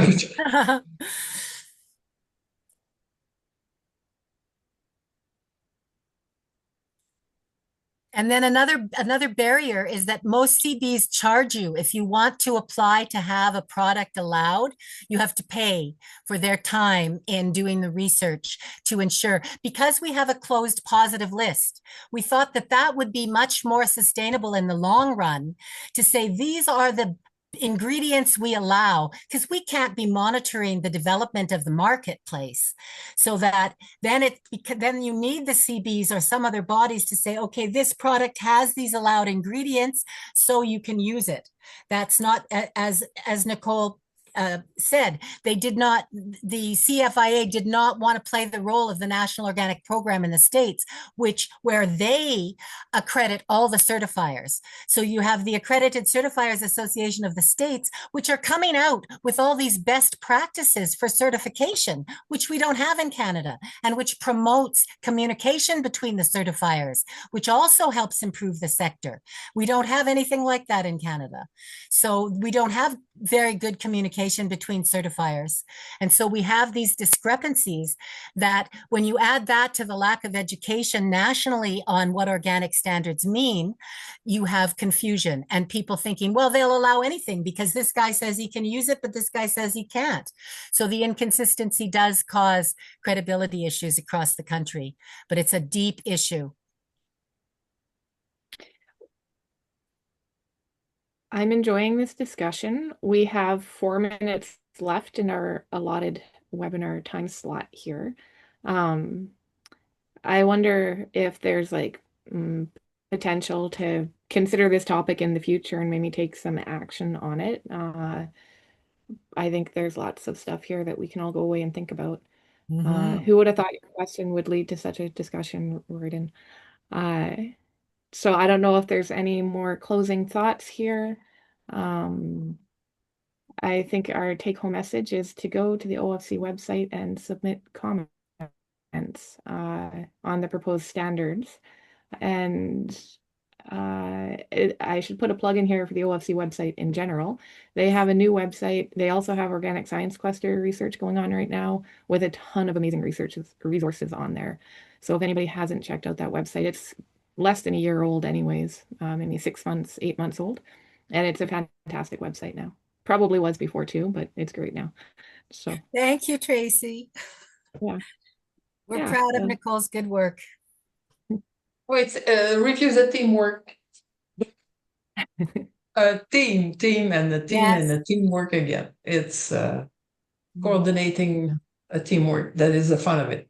Speaker 5: And then another barrier is that most CBs charge you. If you want to apply to have a product allowed, you have to pay for their time in doing the research to ensure. Because we have a closed positive list, we thought that that would be much more sustainable in the long run to say these are the ingredients we allow, because we can't be monitoring the development of the marketplace. So that then you need the CBs or some other bodies to say, okay, this product has these allowed ingredients, so you can use it. That's not, as Nicole said, the CFIA did not want to play the role of the National Organic Program in the States, where they accredit all the certifiers. So you have the Accredited Certifiers Association of the States, which are coming out with all these best practices for certification, which we don't have in Canada, and which promotes communication between the certifiers, which also helps improve the sector. We don't have anything like that in Canada. So we don't have very good communication between certifiers. And so we have these discrepancies that when you add that to the lack of education nationally on what organic standards mean, you have confusion and people thinking, well, they'll allow anything because this guy says he can use it, but this guy says he can't. So the inconsistency does cause credibility issues across the country, but it's a deep issue.
Speaker 3: I'm enjoying this discussion. We have 4 minutes left in our allotted webinar time slot here. I wonder if there's like potential to consider this topic in the future and maybe take some action on it. I think there's lots of stuff here that we can all go away and think about. Who would have thought your question would lead to such a discussion, Royden? So I don't know if there's any more closing thoughts here. I think our take-home message is to go to the OFC website and submit comments on the proposed standards. And I should put a plug in here for the OFC website in general. They have a new website. They also have organic science cluster research going on right now with a ton of amazing resources on there. So if anybody hasn't checked out that website, it's less than a year old anyways, maybe 6 months, 8 months old. And it's a fantastic website now. Probably was before too, but it's great now. So
Speaker 5: thank you, Tracy.
Speaker 3: yeah.
Speaker 5: We're proud of Nicole's good work.
Speaker 7: Oh, it's reviews a teamwork. Team and the team and the teamwork again. It's coordinating a teamwork. That is the fun of it.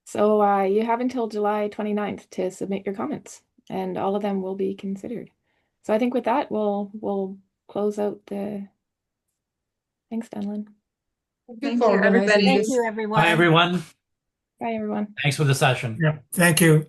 Speaker 3: So you have until July 29th to submit your comments, and all of them will be considered. So I think with that, we'll close out the. Thanks, Denlyn.
Speaker 7: Thank you, everybody.
Speaker 5: Thank you, everyone.
Speaker 8: Bye, everyone.
Speaker 3: Bye, everyone.
Speaker 8: Thanks for the session.
Speaker 4: Yeah, thank you.